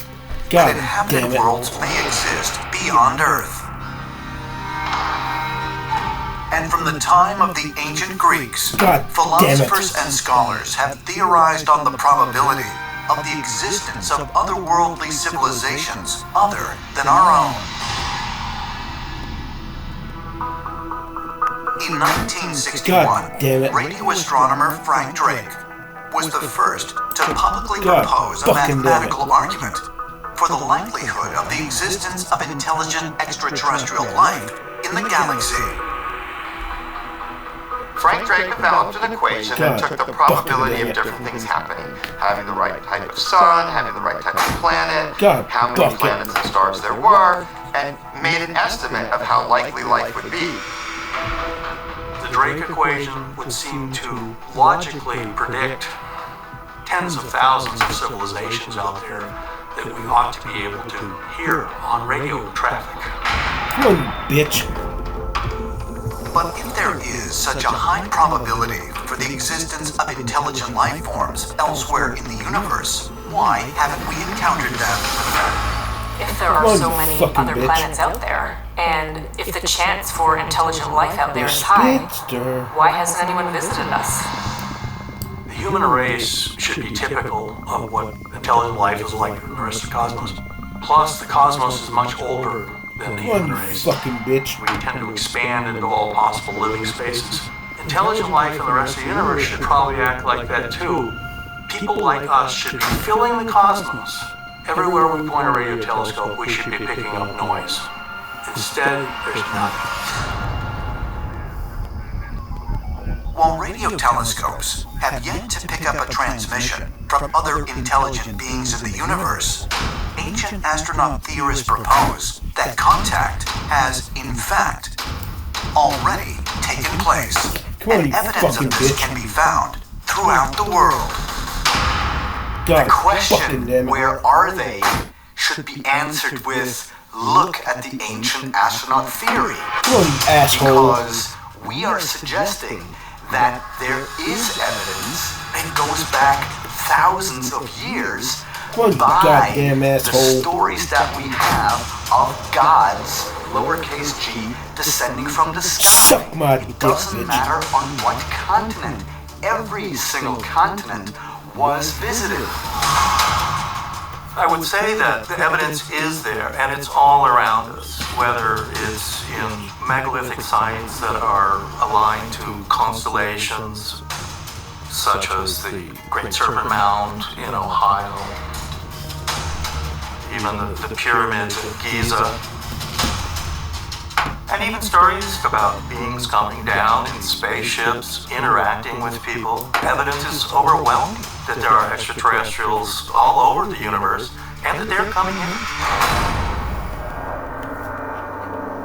that inhabited worlds may exist beyond Earth. And from the time of the ancient Greeks, philosophers and scholars have theorized on the probability of the existence of otherworldly civilizations other than our own. In 1961, radio astronomer Frank Drake was the first to publicly propose a mathematical argument for the likelihood of the existence of intelligent extraterrestrial life in the galaxy. Frank Drake developed an equation that took the probability of different things happening. Having the right type of sun, having the right type of planet, how many planets and stars there were, and made an estimate of how likely life would be. The Drake equation would seem to logically predict tens of thousands of civilizations out there that we ought to be able to hear on radio traffic. Come on, bitch. But if there is such a high probability for the existence of intelligent life forms elsewhere in the universe, why haven't we encountered them? If there are so many other planets out there, and if the chance for intelligent life out there is high, why hasn't anyone visited us? The human race should be typical of what intelligent life is like in the rest of the cosmos. Plus, the cosmos is much older than the human race. We tend to expand into all possible living spaces. Intelligent life in the rest of the universe should probably act like that too. People like us should be filling the cosmos. Everywhere we point a radio telescope, we should be picking up noise. Instead, there's none. While radio telescopes have yet to pick up a transmission from other intelligent beings in the universe, ancient astronaut theorists propose that contact has, in fact, already taken place, and evidence of this can be found throughout the world. The question, where are they, should be answered with, look at the ancient astronaut theory. Because we are suggesting that there is evidence that goes back thousands of years by the stories that we have of gods, lowercase g, descending from the sky. It doesn't matter on what continent. Every single continent was visited. I would say that the evidence is there, and it's all around us, whether it's in megalithic sites that are aligned to constellations, such as the Great Serpent Mound in Ohio, even the pyramids in Giza, and even stories about beings coming down in spaceships, interacting with people. Evidence is overwhelming that there are extraterrestrials all over the universe, and that they're coming in.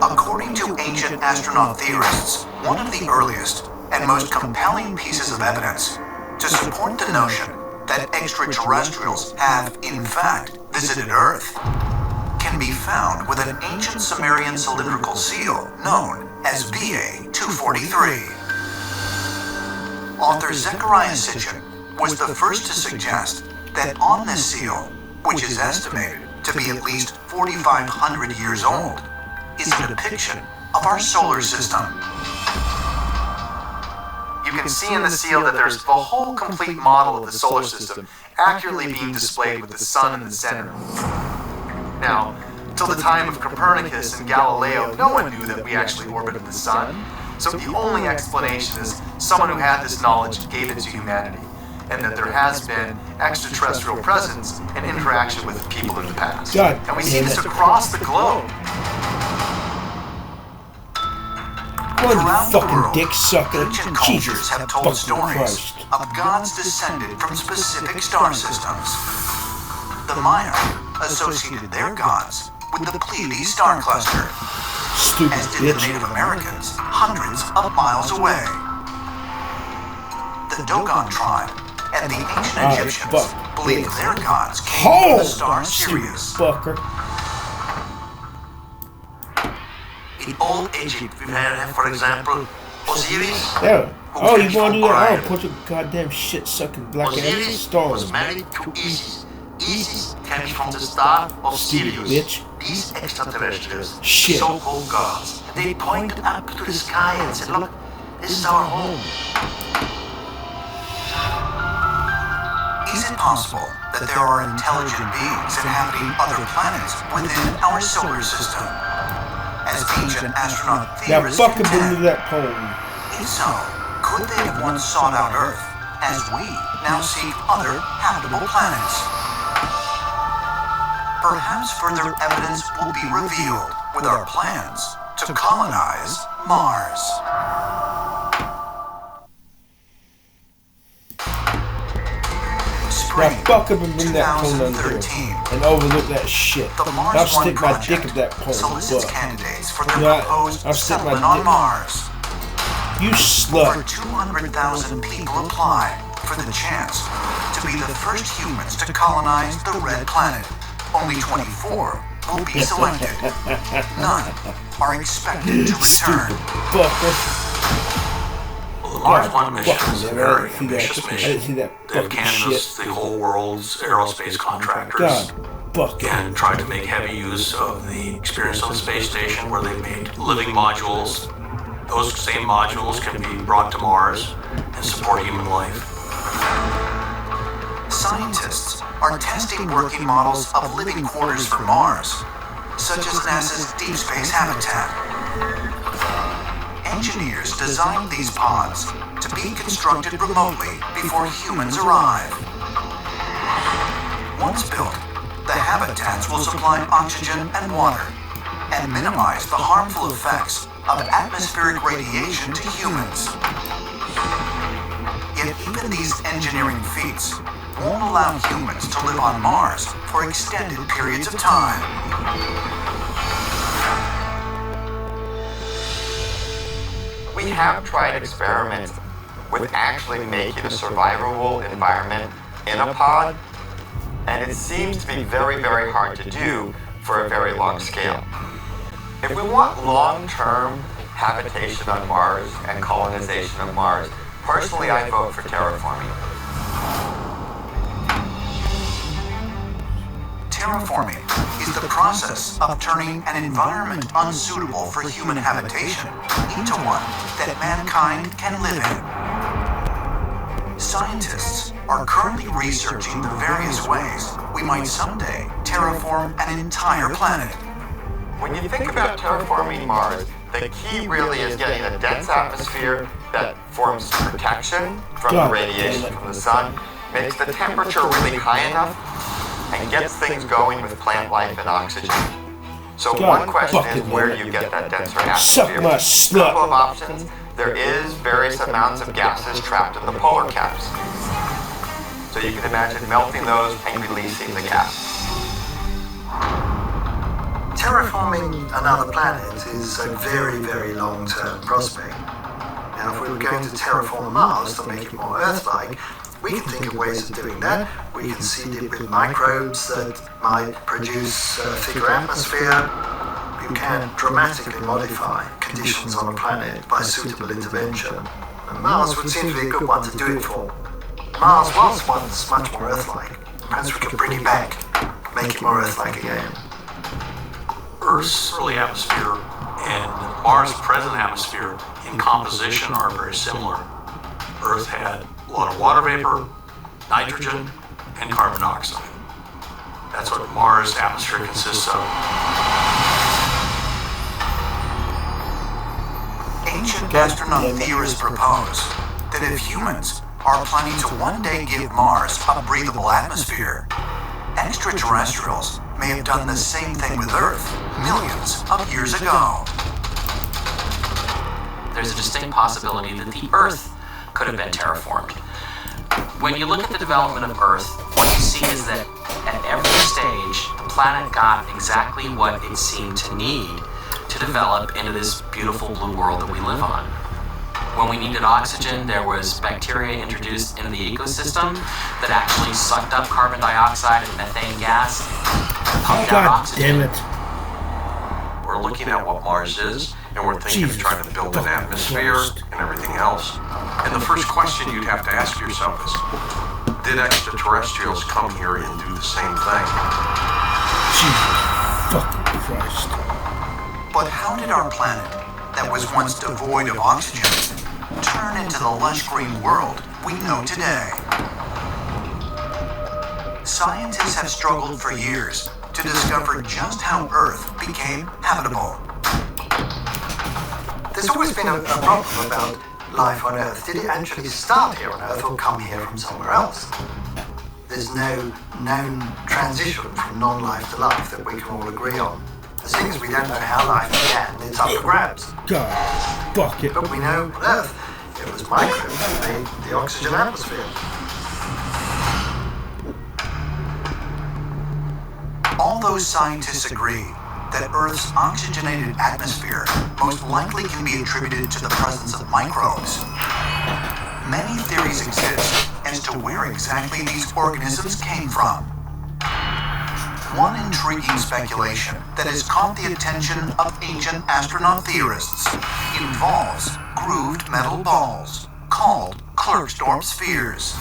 According to ancient astronaut theorists, one of the earliest and most compelling pieces of evidence to support the notion that extraterrestrials have, in fact, visited Earth can be found with an ancient Sumerian cylindrical seal known as BA-243. Author Zechariah Sitchin was the first to suggest that on this seal, which is estimated to be at least 4,500 years old, is a depiction of our solar system. You can see in the seal that there's the whole complete model of the solar system accurately being displayed with the sun in the center. Now, till the time of Copernicus and Galileo, no one knew that we actually orbited the sun. So the only explanation is someone who had this knowledge gave it to humanity, and that there has been extraterrestrial presence and interaction with people in the past. And we see this across the globe. Throughout the world, ancient cultures have told stories of gods descended from specific star systems. The Maya associated their gods with the Pleiades star cluster, as did the Native Americans hundreds of miles away. The Dogon tribe and the ancient Egyptians believed their gods came from the star Sirius. In old Egypt, we had, for example, Osiris. Yeah. Oh, you want to do that? Oh, put your goddamn shit-sucking black ass stars. Was married to Isis. Isis came from the star of Sirius. Bitch. These extraterrestrials, the so-called gods, they pointed up to the sky and said, "Look, this is our home." Is it possible that there are intelligent beings inhabiting other planets within our solar system? As ancient astronaut theorists contend, if so, could they have once sought out Earth, as we now seek other habitable planets? Perhaps further evidence will be revealed with our plans to colonize Mars. Now fuck up and bring that phone under and overlook that shit. I'll stick my dick at that phone. I'll stick my dick on Mars. You slut. Over 200,000 people applied for the chance to be the first humans to colonize the Red Planet. Only 24 will be selected. None are expected to return. The Mars One mission is a very ambitious mission that canvassed the whole world's aerospace contractors and tried to make heavy use of the experience of the space station, where they've made living modules. Those same modules can be brought to Mars and support human life. Scientists are testing working models of living quarters for Mars, such as NASA's Deep Space Habitat. Engineers designed these pods to be constructed remotely before humans arrive. Once built, the habitats will supply oxygen and water and minimize the harmful effects of atmospheric radiation to humans. Yet even these engineering feats won't allow humans to live on Mars for extended periods of time. We have tried experiments with actually making a survivable environment in a pod, and it seems to be very, very hard to do for a very long scale. If we want long-term habitation on Mars and colonization of Mars, Personally, I vote for terraforming. Terraforming is the process of turning an environment unsuitable for human habitation into one that mankind can live in. Scientists are currently researching the various ways we might someday terraform an entire planet. When you think about terraforming Mars, the key really is getting a dense atmosphere that forms protection from the radiation from the sun, makes the temperature really high enough, and gets things going with plant life and oxygen. So one question is where do you get that denser atmosphere? A couple of options. There is various amounts of gases trapped in the polar caps. So you can imagine melting those and releasing the gas. Terraforming another planet is a very, very long-term prospect. Now, if we were going to terraform Mars to make it more Earth-like, we can think of ways of doing that. We can seed it with microbes that might produce a thicker atmosphere. You can dramatically modify conditions on a planet by suitable intervention. And Mars would seem to be a good one to do it for. Mars was once much more Earth-like. Perhaps we could bring it back, make it more Earth-like again. Earth's early atmosphere and Mars' present atmosphere in composition are very similar. Earth had a lot of water vapor, nitrogen, and carbon dioxide. That's what Mars' atmosphere consists of. Ancient astronaut theorists propose that if humans are planning to one day give Mars a breathable atmosphere, extraterrestrials may have done the same thing with Earth millions of years ago. There's a distinct possibility that the Earth could have been terraformed. When you look at the development of Earth, what you see is that at every stage, the planet got exactly what it seemed to need to develop into this beautiful blue world that we live on. When we needed oxygen, there was bacteria introduced into the ecosystem that actually sucked up carbon dioxide and methane gas and pumped out oxygen. Damn it. We're looking at what Mars is, and we're thinking of trying to build an atmosphere and everything else. And the first question you'd have to ask yourself is, did extraterrestrials come here and do the same thing? Jesus fucking Christ. But how did our planet, that was once devoid of oxygen, turn into the lush green world we know today? Scientists have struggled for years to discover just how Earth became habitable. There's always been a problem about life on Earth. Did it actually start here on Earth or come here from somewhere else? There's no known transition from non-life to life that we can all agree on. As long as we don't know how life began, it's up for grabs. God, fuck it. But we know on Earth it was microbes that made the oxygen atmosphere. All those scientists agree that Earth's oxygenated atmosphere most likely can be attributed to the presence of microbes. Many theories exist as to where exactly these organisms came from. One intriguing speculation that has caught the attention of ancient astronaut theorists involves grooved metal balls called Klerksdorp spheres.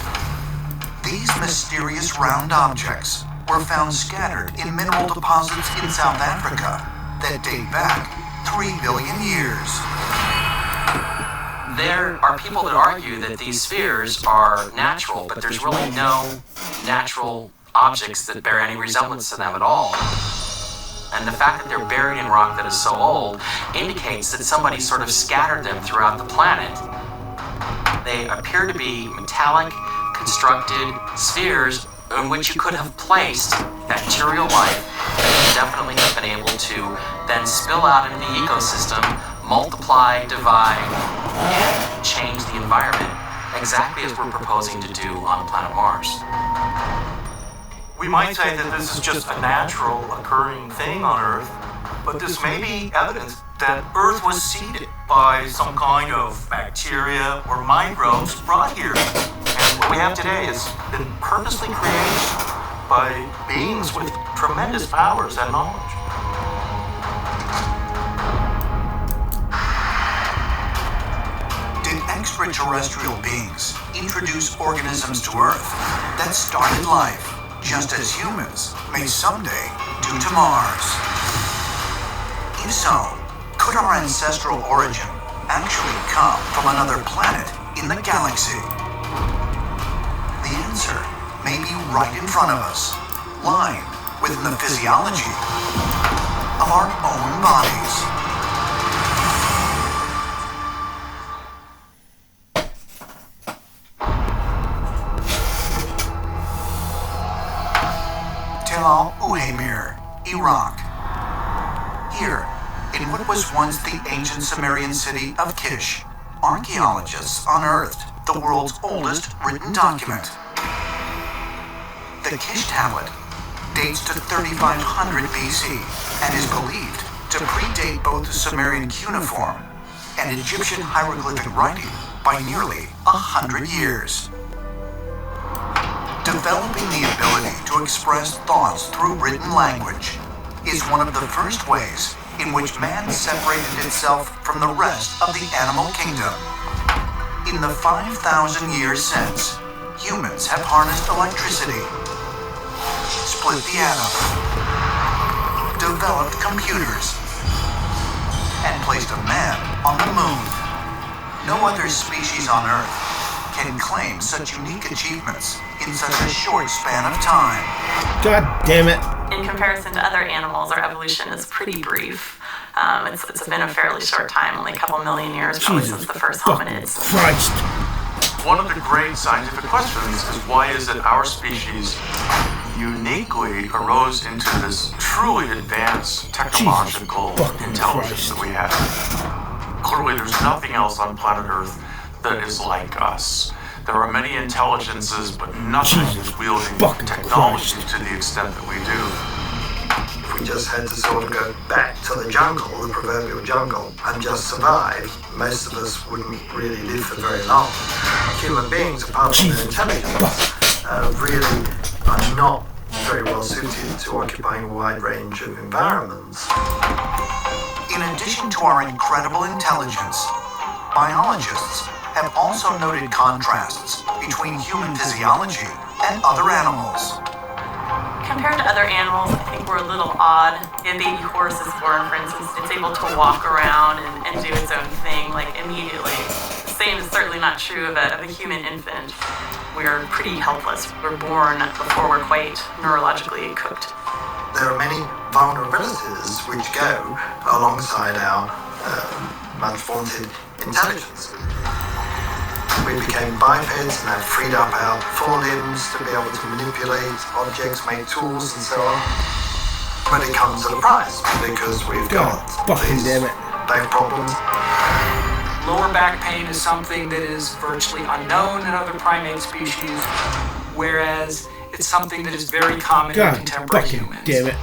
These mysterious round objects were found scattered in mineral deposits in South Africa that date back 3 billion years. There are people that argue that these spheres are natural, but there's really no natural objects that bear any resemblance to them at all. And the fact that they're buried in rock that is so old indicates that somebody sort of scattered them throughout the planet. They appear to be metallic, constructed spheres in which you could have placed bacterial life that would definitely have been able to then spill out into the ecosystem, multiply, divide, and change the environment, exactly as we're proposing to do on the planet Mars. We might say that this is just a natural occurring thing on Earth, but this may be evidence that Earth was seeded by some kind of bacteria or microbes brought here. And what we have today has been purposely created by beings with tremendous powers and knowledge. Did extraterrestrial beings introduce organisms to Earth that started life, just as humans may someday do to Mars. If so, could our ancestral origin actually come from another planet in the galaxy? The answer may be right in front of us, lying within the physiology of our own bodies. Tel Al-Uhaymir, Iraq. Here, in what was once the ancient Sumerian city of Kish, archaeologists unearthed the world's oldest written document. The Kish tablet dates to 3500 BC and is believed to predate both the Sumerian cuneiform and Egyptian hieroglyphic writing by nearly 100 years. Developing the ability to express thoughts through written language is one of the first ways in which man separated itself from the rest of the animal kingdom. In the 5,000 years since, humans have harnessed electricity, split the atom, developed computers, and placed a man on the moon. No other species on Earth can claim such unique achievements in such a short span of time. God damn it. In comparison to other animals, our evolution is pretty brief. It's been a fairly short time, only a couple million years probably since the first hominids. Christ. One of the great scientific questions is why is it our species uniquely arose into this truly advanced technological intelligence that we have? Clearly there's nothing else on planet Earth that is like us. There are many intelligences, but nothing is wielding technology to the extent that we do. If we just had to sort of go back to the jungle, the proverbial jungle, and just survive, most of us wouldn't really live for very long. Human beings, apart from their intelligence, really are not very well suited to occupying a wide range of environments. In addition to our incredible intelligence, biologists have also noted contrasts between human physiology and other animals. Compared to other animals, I think we're a little odd. A baby horse is born, for instance, it's able to walk around and do its own thing, like, immediately. The same is certainly not true of a human infant. We're pretty helpless. We're born before we're quite neurologically equipped. There are many vulnerabilities which go alongside our much vaunted intelligence. We became bipeds and have freed up our forelimbs to be able to manipulate objects, make tools and so on. But it comes at a price because we've got these back problems. Lower back pain is something that is virtually unknown in other primate species, whereas it's something that is very common in contemporary humans. Damn it.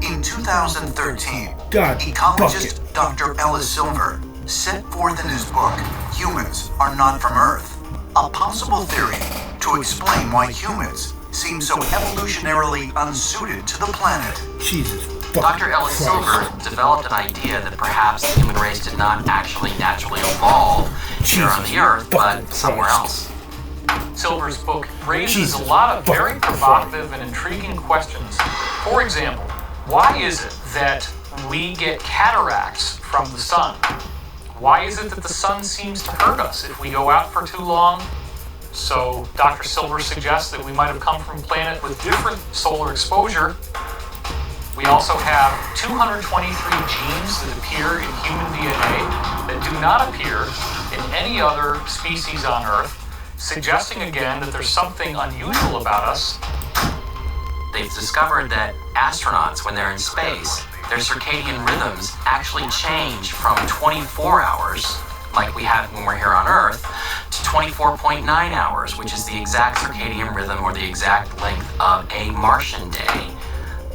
In 2013, ecologist Dr. Ellis Silver set forth in his book, Humans Are Not From Earth, a possible theory to explain why humans seem so evolutionarily unsuited to the planet. Jesus. Dr. Ellis Silver developed an idea that perhaps the human race did not actually naturally evolve here on the Earth, but somewhere else. Silver's book raises a lot of very provocative and intriguing questions. For example, why is it that we get cataracts from the sun? Why is it that the sun seems to hurt us if we go out for too long? So Dr. Silver suggests that we might have come from a planet with different solar exposure. We also have 223 genes that appear in human DNA that do not appear in any other species on Earth, suggesting again that there's something unusual about us. They've discovered that astronauts, when they're in space, their circadian rhythms actually change from 24 hours, like we have when we're here on Earth, to 24.9 hours, which is the exact circadian rhythm or the exact length of a Martian day,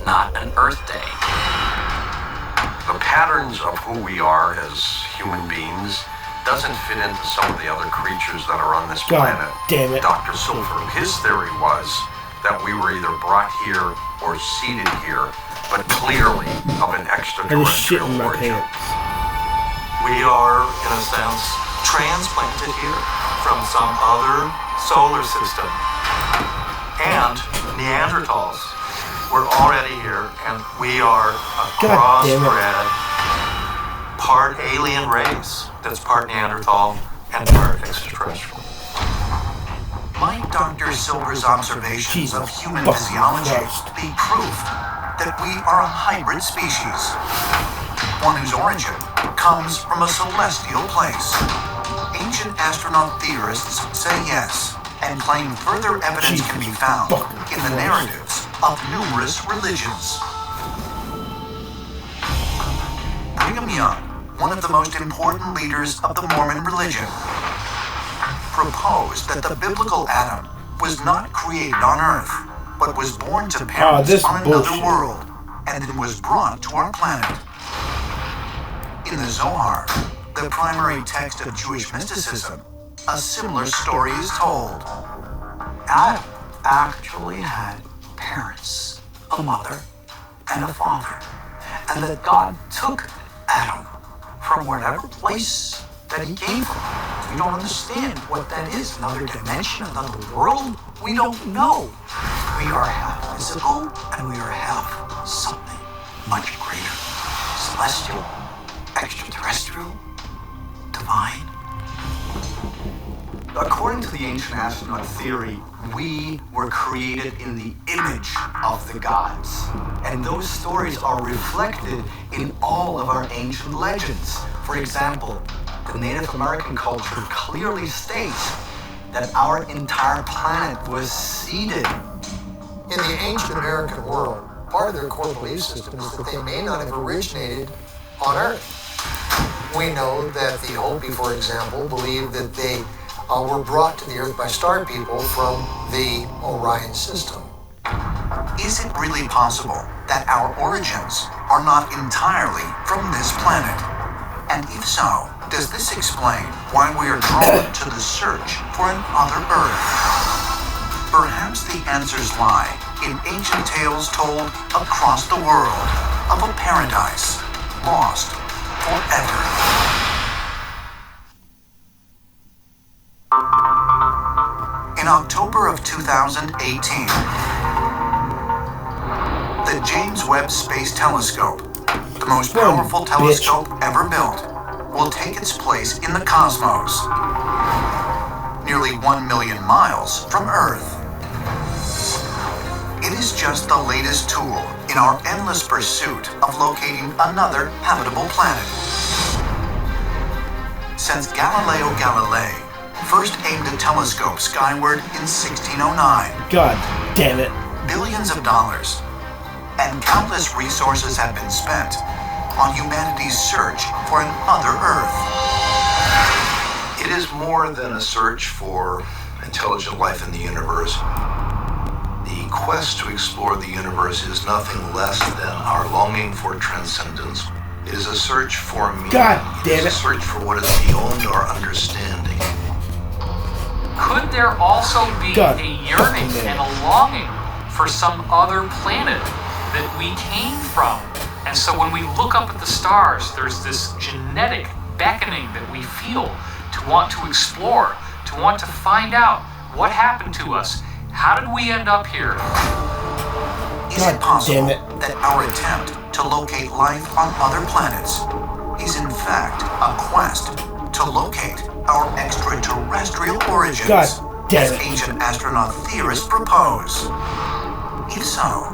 not an Earth day. The patterns of who we are as human beings doesn't fit into some of the other creatures that are on this planet. Damn it. Dr. Silver, his theory was that we were either brought here or seated here, but clearly of an extraterrestrial origin. We are, in a sense, transplanted here from some other solar system. And Neanderthals were already here, and we are a crossbred, part alien race that's part Neanderthal and part extraterrestrial. Might Dr. Silver's observations of human physiology be proof that we are a hybrid species, one whose origin comes from a celestial place? Ancient astronaut theorists say yes, and claim further evidence can be found in the narratives of numerous religions. Brigham Young, one of the most important leaders of the Mormon religion, proposed that the biblical Adam was not created on Earth, but was born to parents on another world, and then was brought to our planet. In the Zohar, the primary text of Jewish mysticism, a similar story is told. Adam actually had parents, a mother and a father, and that God took Adam from whatever place that he came from. We don't understand what that is, another dimension, another world. We don't know. We are half physical and we are half something much greater. Celestial, extraterrestrial, divine. According to the ancient astronaut theory, we were created in the image of the gods. And those stories are reflected in all of our ancient legends. For example, the Native American culture clearly states that our entire planet was seeded. In the ancient American world, part of their core belief system is that they may not have originated on Earth. We know that the Hopi, for example, believe that they were brought to the Earth by star people from the Orion system. Is it really possible that our origins are not entirely from this planet? And if so, does this explain why we are drawn to the search for another Earth? Perhaps the answers lie in ancient tales told across the world of a paradise lost forever. In October of 2018, the James Webb Space Telescope, the most powerful telescope ever built, will take its place in the cosmos, nearly 1 million miles from Earth. It is just the latest tool in our endless pursuit of locating another habitable planet. Since Galileo Galilei first aimed a telescope skyward in 1609. God damn it. Billions of dollars and countless resources have been spent on humanity's search for another Earth. It is more than a search for intelligent life in the universe. The quest to explore the universe is nothing less than our longing for transcendence. It is a search for meaning. God damn it. It is a search for what is beyond our understanding. Could there also be a yearning and a longing for some other planet that we came from? And so when we look up at the stars, there's this genetic beckoning that we feel to want to explore, to want to find out what happened to us. How did we end up here? Is it possible that our attempt to locate life on other planets is in fact a quest to locate our extraterrestrial origins, as ancient astronaut theorists propose? If so,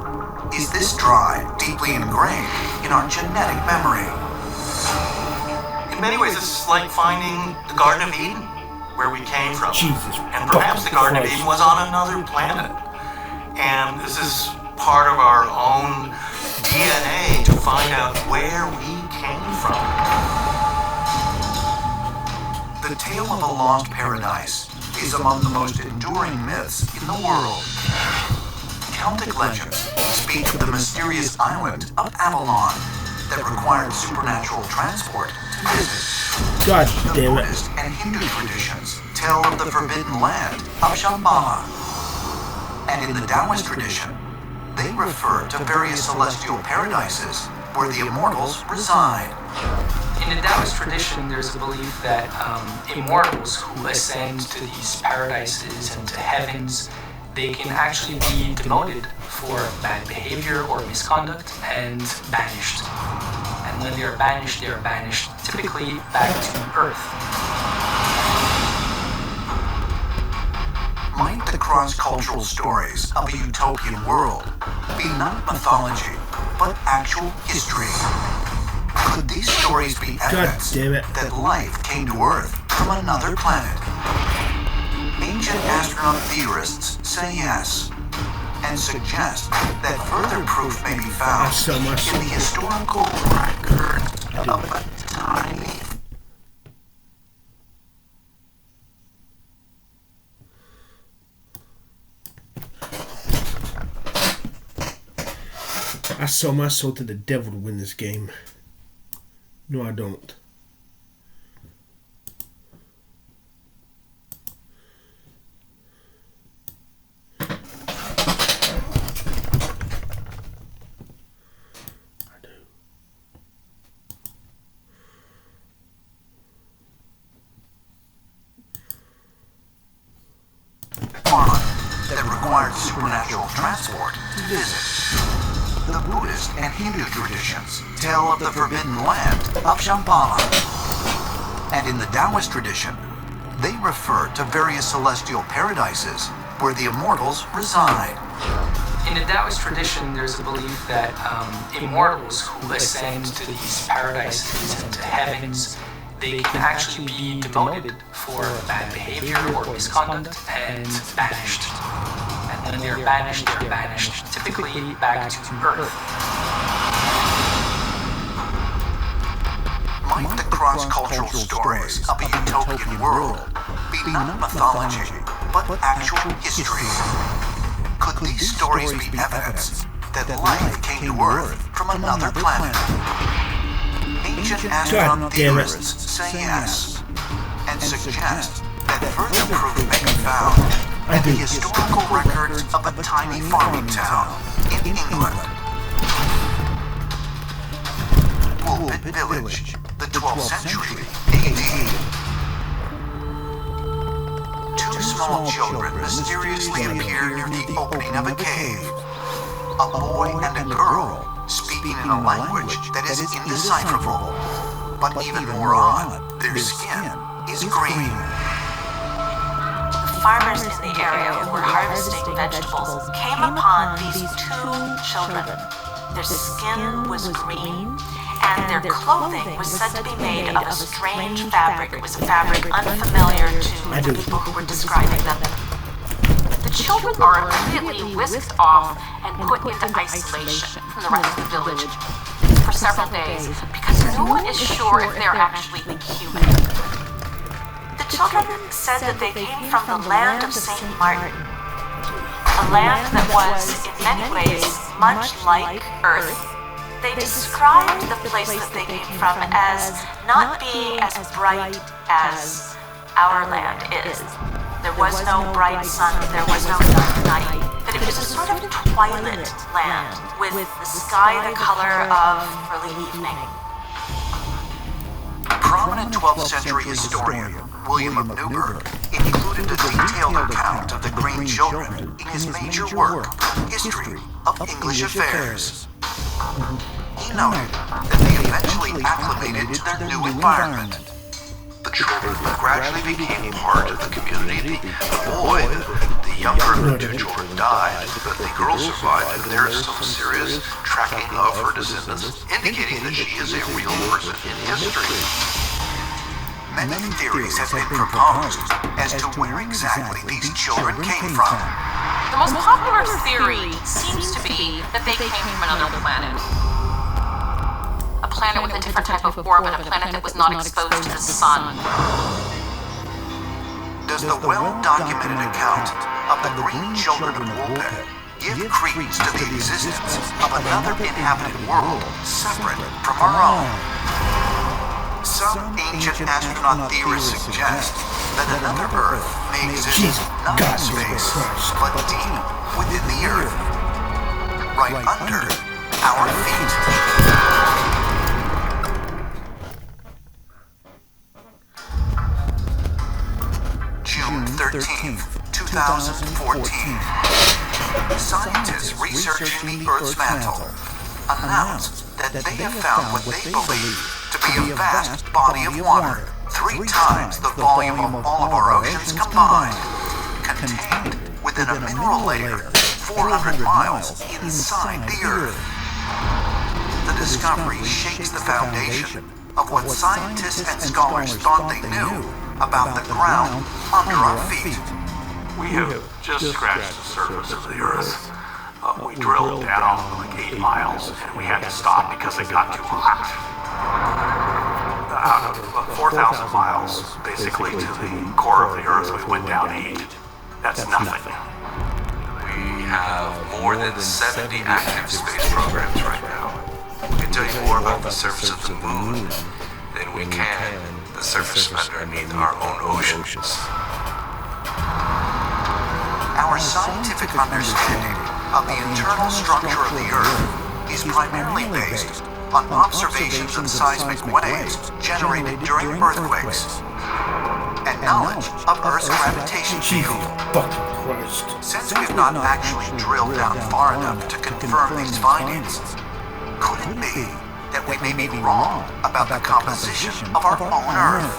is this drive deeply ingrained in our genetic memory? In many ways, it's like finding the Garden of Eden, where we came from. And perhaps the Garden of Eden was on another planet. And this is part of our own DNA to find out where we came from. The tale of a lost paradise is among the most enduring myths in the world. Celtic legends speak of the mysterious island of Avalon that required supernatural transport to visit. God damn it. Buddhist and Hindu traditions tell of the forbidden land of Shambhala. And in the Taoist tradition, they refer to various celestial paradises where the immortals reside. In In the Taoist tradition, there's a belief that immortals who ascend to these paradises and to heavens, they can actually be demoted for bad behavior or misconduct and banished. And when they are banished typically back to Earth. Might the cross-cultural stories of a utopian world be not mythology, but actual history? Could these stories be evidence that life came to Earth from another planet? Ancient astronaut theorists say yes, and suggest that further proof may be found in the historical record of a tiny. I sold my soul to the devil to win this game. No, I don't. That required supernatural transport to visit. The Buddhist and Hindu traditions tell of the forbidden land of Shambhala. And in the Taoist tradition, they refer to various celestial paradises where the immortals reside. In the Taoist tradition, there's a belief that immortals who ascend to these paradises and to heavens, they can actually be demoted for bad behavior or misconduct and banished. And when they're banished typically back to Earth. Might the cross-cultural stories of a utopian world be not mythology, but actual history? Could these stories be evidence that life came to Earth from another planet? Ancient astronaut theorists say yes, and suggest that further proof may be found in the historical records of a tiny farming town in England. Woolpit Village, the 12th century AD. Two small children mysteriously appear near the opening of a cave. A boy and a girl speaking in a language that is indecipherable. But even more odd, their skin is green. The farmers in the area who were harvesting vegetables came upon these two children. Their skin was green, and their clothing was said to be made of a strange fabric. It was a fabric unfamiliar to the people who were describing them. The children are immediately whisked off and put into isolation from the rest of the village for several days because no one is sure if they're actually human. The children said that they came from the land of St. Martin, a land that was in many ways much like Earth. They described the place that they came from as not being as bright as our land is. There was no bright sun, there was no dark night, but it was a sort of twilight land with the sky the color of early evening. Prominent 12th century historian William of Newburgh included a detailed account of the Green Children in his major work, History of English Affairs. He noted that they eventually acclimated to their new environment. The children gradually became part of the community. The boy, the younger of the two children, died, but the girl survived, and there is some serious tracking of her descendants, indicating that she is a real person in history. Many theories have been proposed as to where exactly these children came from. The most popular theory seems to be that they came from another planet. A planet with a different type of orbit, a planet that was not exposed to the sun. Does the well-documented account of the Green Children of Woolpit give credence to the existence of another inhabited world separate from our own? Some ancient astronaut theorists suggest that another Earth may exist not in space, but deep within the Earth, right under our feet. 13th, 2014, scientists researching the Earth's mantle announced that they have found what they believe to be a vast body of water, 3 times the volume of all of our oceans combined, contained within a mineral layer 400 miles inside the Earth. The discovery shakes the foundation of what scientists and scholars thought they knew about the ground under our feet. We have just scratched the surface of the Earth. We drilled down like 8 miles, and we had to stop because it got too hot. 4,000 miles, basically, to the core of the Earth, we went down 8. That's nothing. We have more than 70 active space programs right now. We can tell you more about the surface of the moon than we can the surface underneath our own oceans. Our scientific understanding of the internal structure of the Earth is primarily based on observations of seismic waves generated during earthquakes and knowledge of Earth's gravitational field. Since we've not actually drilled down far enough to confirm these findings, could it be that we may be wrong about the composition of our own Earth?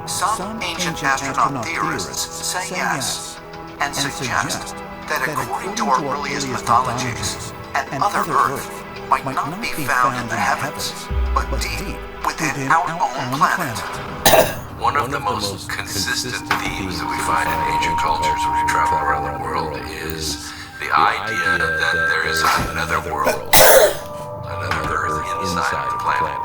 Some ancient astronaut theorists say yes, and suggest that according to our earliest mythologies, an other Earth might not be found in the heavens, but deep within our own planet. One of the most consistent themes that we find in ancient cultures when we travel around the world is the idea that there is another world, another Earth inside the planet.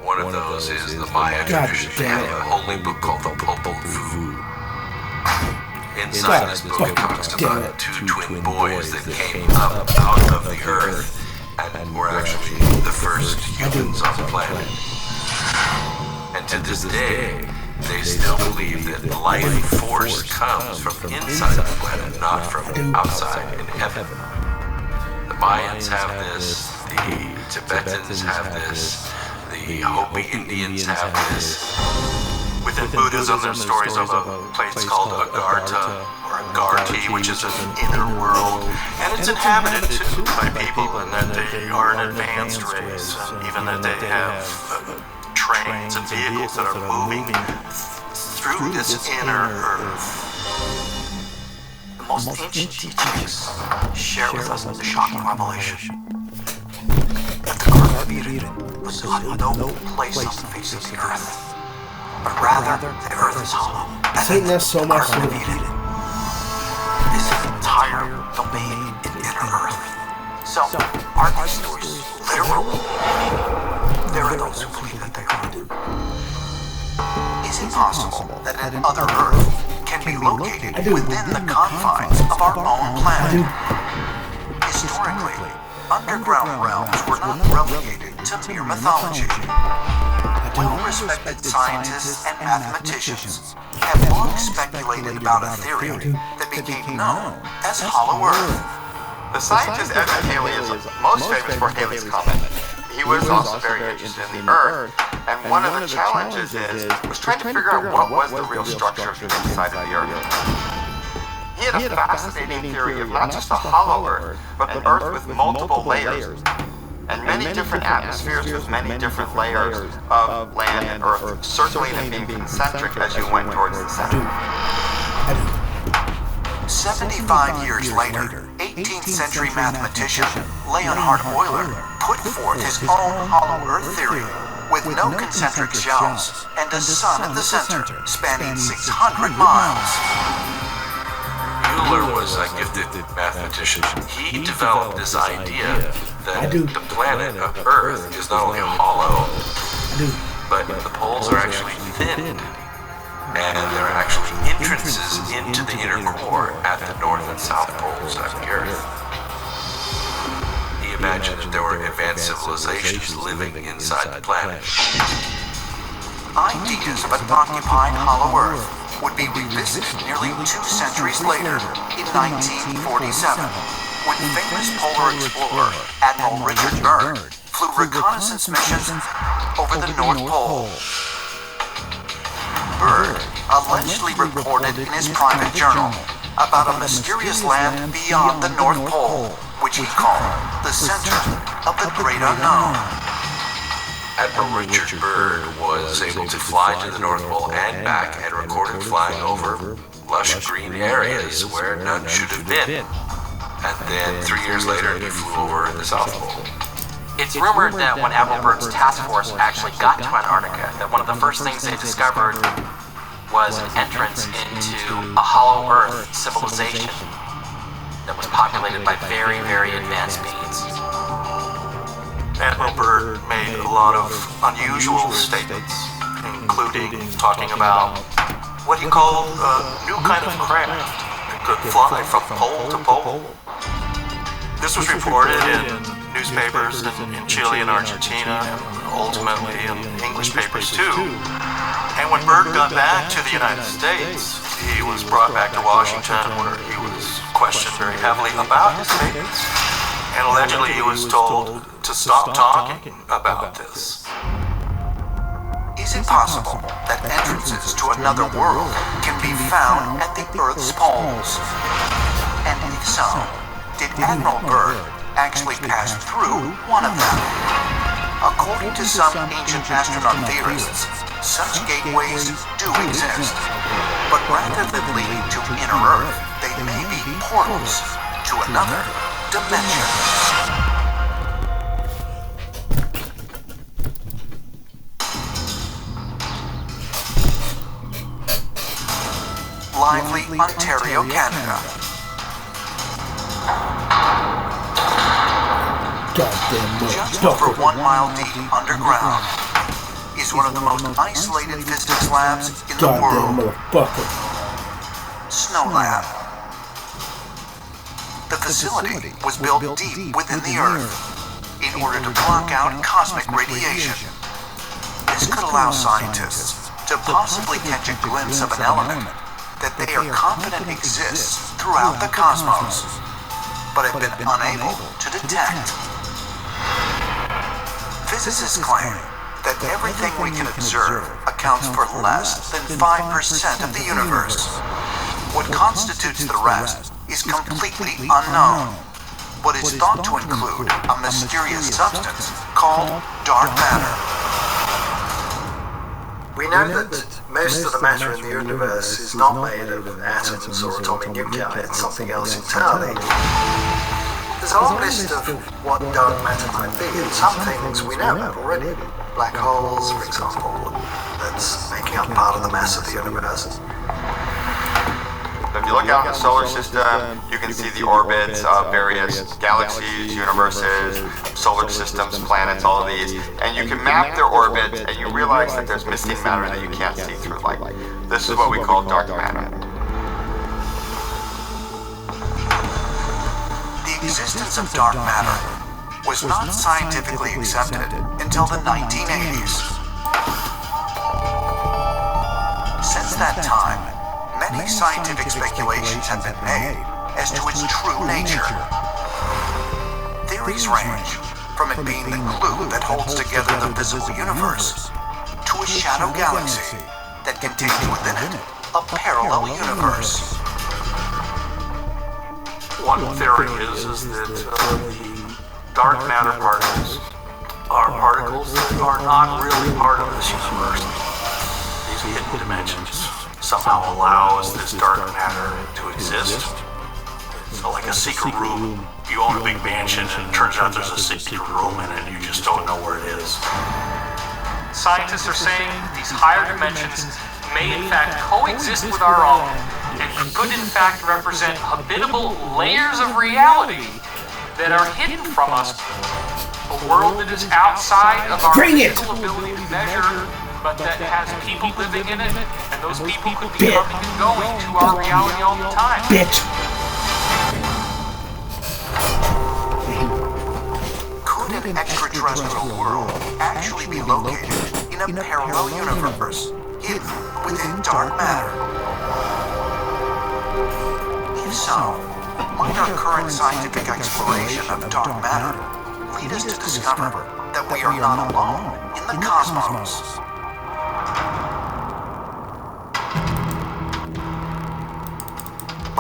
One of those is the Maya tradition. They have a holy book called the Popol Vuh. Inside this book, it talks about 2 twin boys that came up out of the Earth and were actually the first humans on the planet. And to this day, they still believe that life force comes from inside the planet, not from outside in heaven. The Mayans have this, the Tibetans have this, the Hopi Indians have this. Within Buddhism, there's stories of a place called Agartha, or Agarthi, which is an inner world, and it's inhabited too by people, and that they are an advanced race, and even that they have trains and vehicles that are moving through this inner Earth. The most ancient teachings share with us the shocking revelation that the Garden of Eden was not no place on the face of the Earth, but rather the Earth is hollow. Satan has so much to do. This is an entire domain in inner Earth. So, are these stories literal? There are those who believe that they are. Is it possible that an other Earth can be located within the confines of our own planet? Historically, underground realms were not relegated to mere mythology. Well-respected scientists and mathematicians have long speculated about a theory that became known as Hollow Earth. The scientist Edmund Halley is most famous for Halley's Comet. He was also very interested in the Earth, and one of the challenges was trying to figure out what was the real structure of the inside of the Earth. He had a fascinating theory of not just a hollow Earth, but an Earth with multiple layers, and many different atmospheres with many different layers of land and Earth, circling and being concentric as you went towards the center. 75 years later, 18th century mathematician Leonhard Euler put forth his own hollow Earth theory with no concentric shells and a sun at the center spanning 600 miles. Euler was a gifted mathematician. He developed this idea that the planet of Earth is not only hollow, but the poles are actually thin. And there are actually entrances into the inner core at the north and south poles of the Earth. He imagined that there were advanced civilizations living inside the planet. Ideas about occupying Hollow Earth would be revisited nearly 2 centuries later in 1947, when famous polar explorer Admiral Richard Byrd flew reconnaissance missions over the North Pole. Bird allegedly reported in his private journal about a mysterious land beyond the North Pole, which he called the center of the great unknown. Admiral Richard Byrd was able to fly to the North Pole and back and recorded flying over lush green areas where none should have been. And then 3 years later, he flew over the South Pole. It's rumored that when Admiral Byrd's task force actually got to Antarctica, that one of the first things they discovered was an entrance into a hollow Earth civilization that was populated by very, very advanced beings. Admiral Byrd made a lot of unusual statements, including talking about what he called a new kind of craft that could fly from pole to pole. This was reported in newspapers in Chile and Argentina, and ultimately in English papers too. And when Byrd got back to the United States, he was brought back to Washington where he was questioned very heavily about his statements. And allegedly he was told to stop talking about this. Is it possible that entrances to another world can be found at the Earth's poles? And if so, did Admiral Byrd actually pass through one of them? According to some ancient astronaut theorists, such gateways do exist. But rather than leading to inner Earth, they may be portals to another dimension. Lively, Ontario, Canada. Just over 1 mile deep underground is one of the most isolated physics labs in the world. Snow Lab. The facility was built deep within the Earth in order to block out cosmic radiation. This could allow scientists to possibly catch a glimpse of an element that they are confident exists throughout the cosmos, but have been unable to detect. Physicists claim that everything we can observe accounts for less than 5% of the universe. What constitutes the rest is completely unknown, but is thought to include a mysterious substance called dark matter. We know that most of the matter in the universe is not made of atoms or atomic nuclei, it's something else entirely. There's a whole list of what dark matter might be, and some things we know about already. Black holes, for example, that's making up part of the mass of the universe. If you look out in the solar system, you can see the orbits of various galaxies, universes, solar systems, planets, all of these, and you can map their orbits, and you realize that there's missing matter that you can't see through light. This is what we call dark matter. The existence of dark matter was not scientifically accepted until the 1980s. Since that time, many scientific speculations have been made as to its true nature. Theories range from it being the glue that holds together the visible universe to a shadow galaxy that contains within it a parallel universe. One theory is that the dark matter particles are particles that are not really part of this universe. These hidden dimensions somehow allows this dark matter to exist. So like a secret room, you own a big mansion and it turns out there's a secret room in it and you just don't know where it is. Scientists are saying these higher dimensions may in fact coexist with our own and could in fact represent habitable layers of reality that are hidden from us. A world that is outside of our physical ability to measure, but that has people living in it, and those people could be coming and going to our reality all the time. Could an extraterrestrial world actually be located in a parallel universe, hidden within dark matter? If so, might our current scientific exploration of dark matter lead us to discover that we are not alone in the cosmos?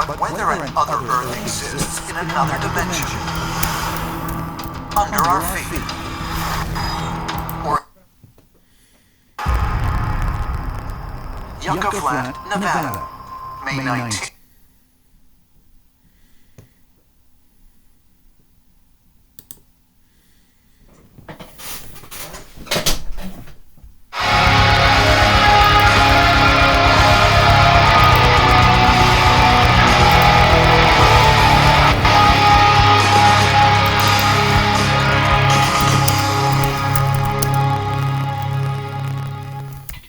but whether an other Earth exists in another dimension, under our feet, or Yucca Flat, Nevada, May 19th.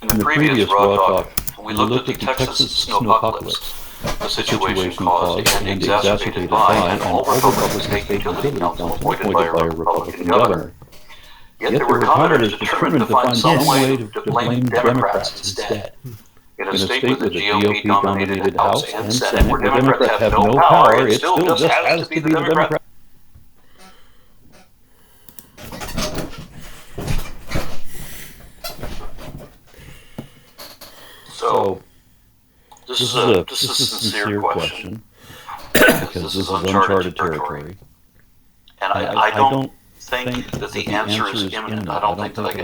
In the previous Raw Talk, we looked at the Texas snowpocalypse, a situation caused and exacerbated by an all-Republican state utility council appointed by a Republican governor. Yet there were commenters determined to find some way to blame Democrats instead. In a state with a GOP-dominated House and Senate where Democrats have no power, it still just has to be the Democrats. So, this is a sincere question, because this is uncharted territory. And I don't think that the answer is imminent. I don't think that I can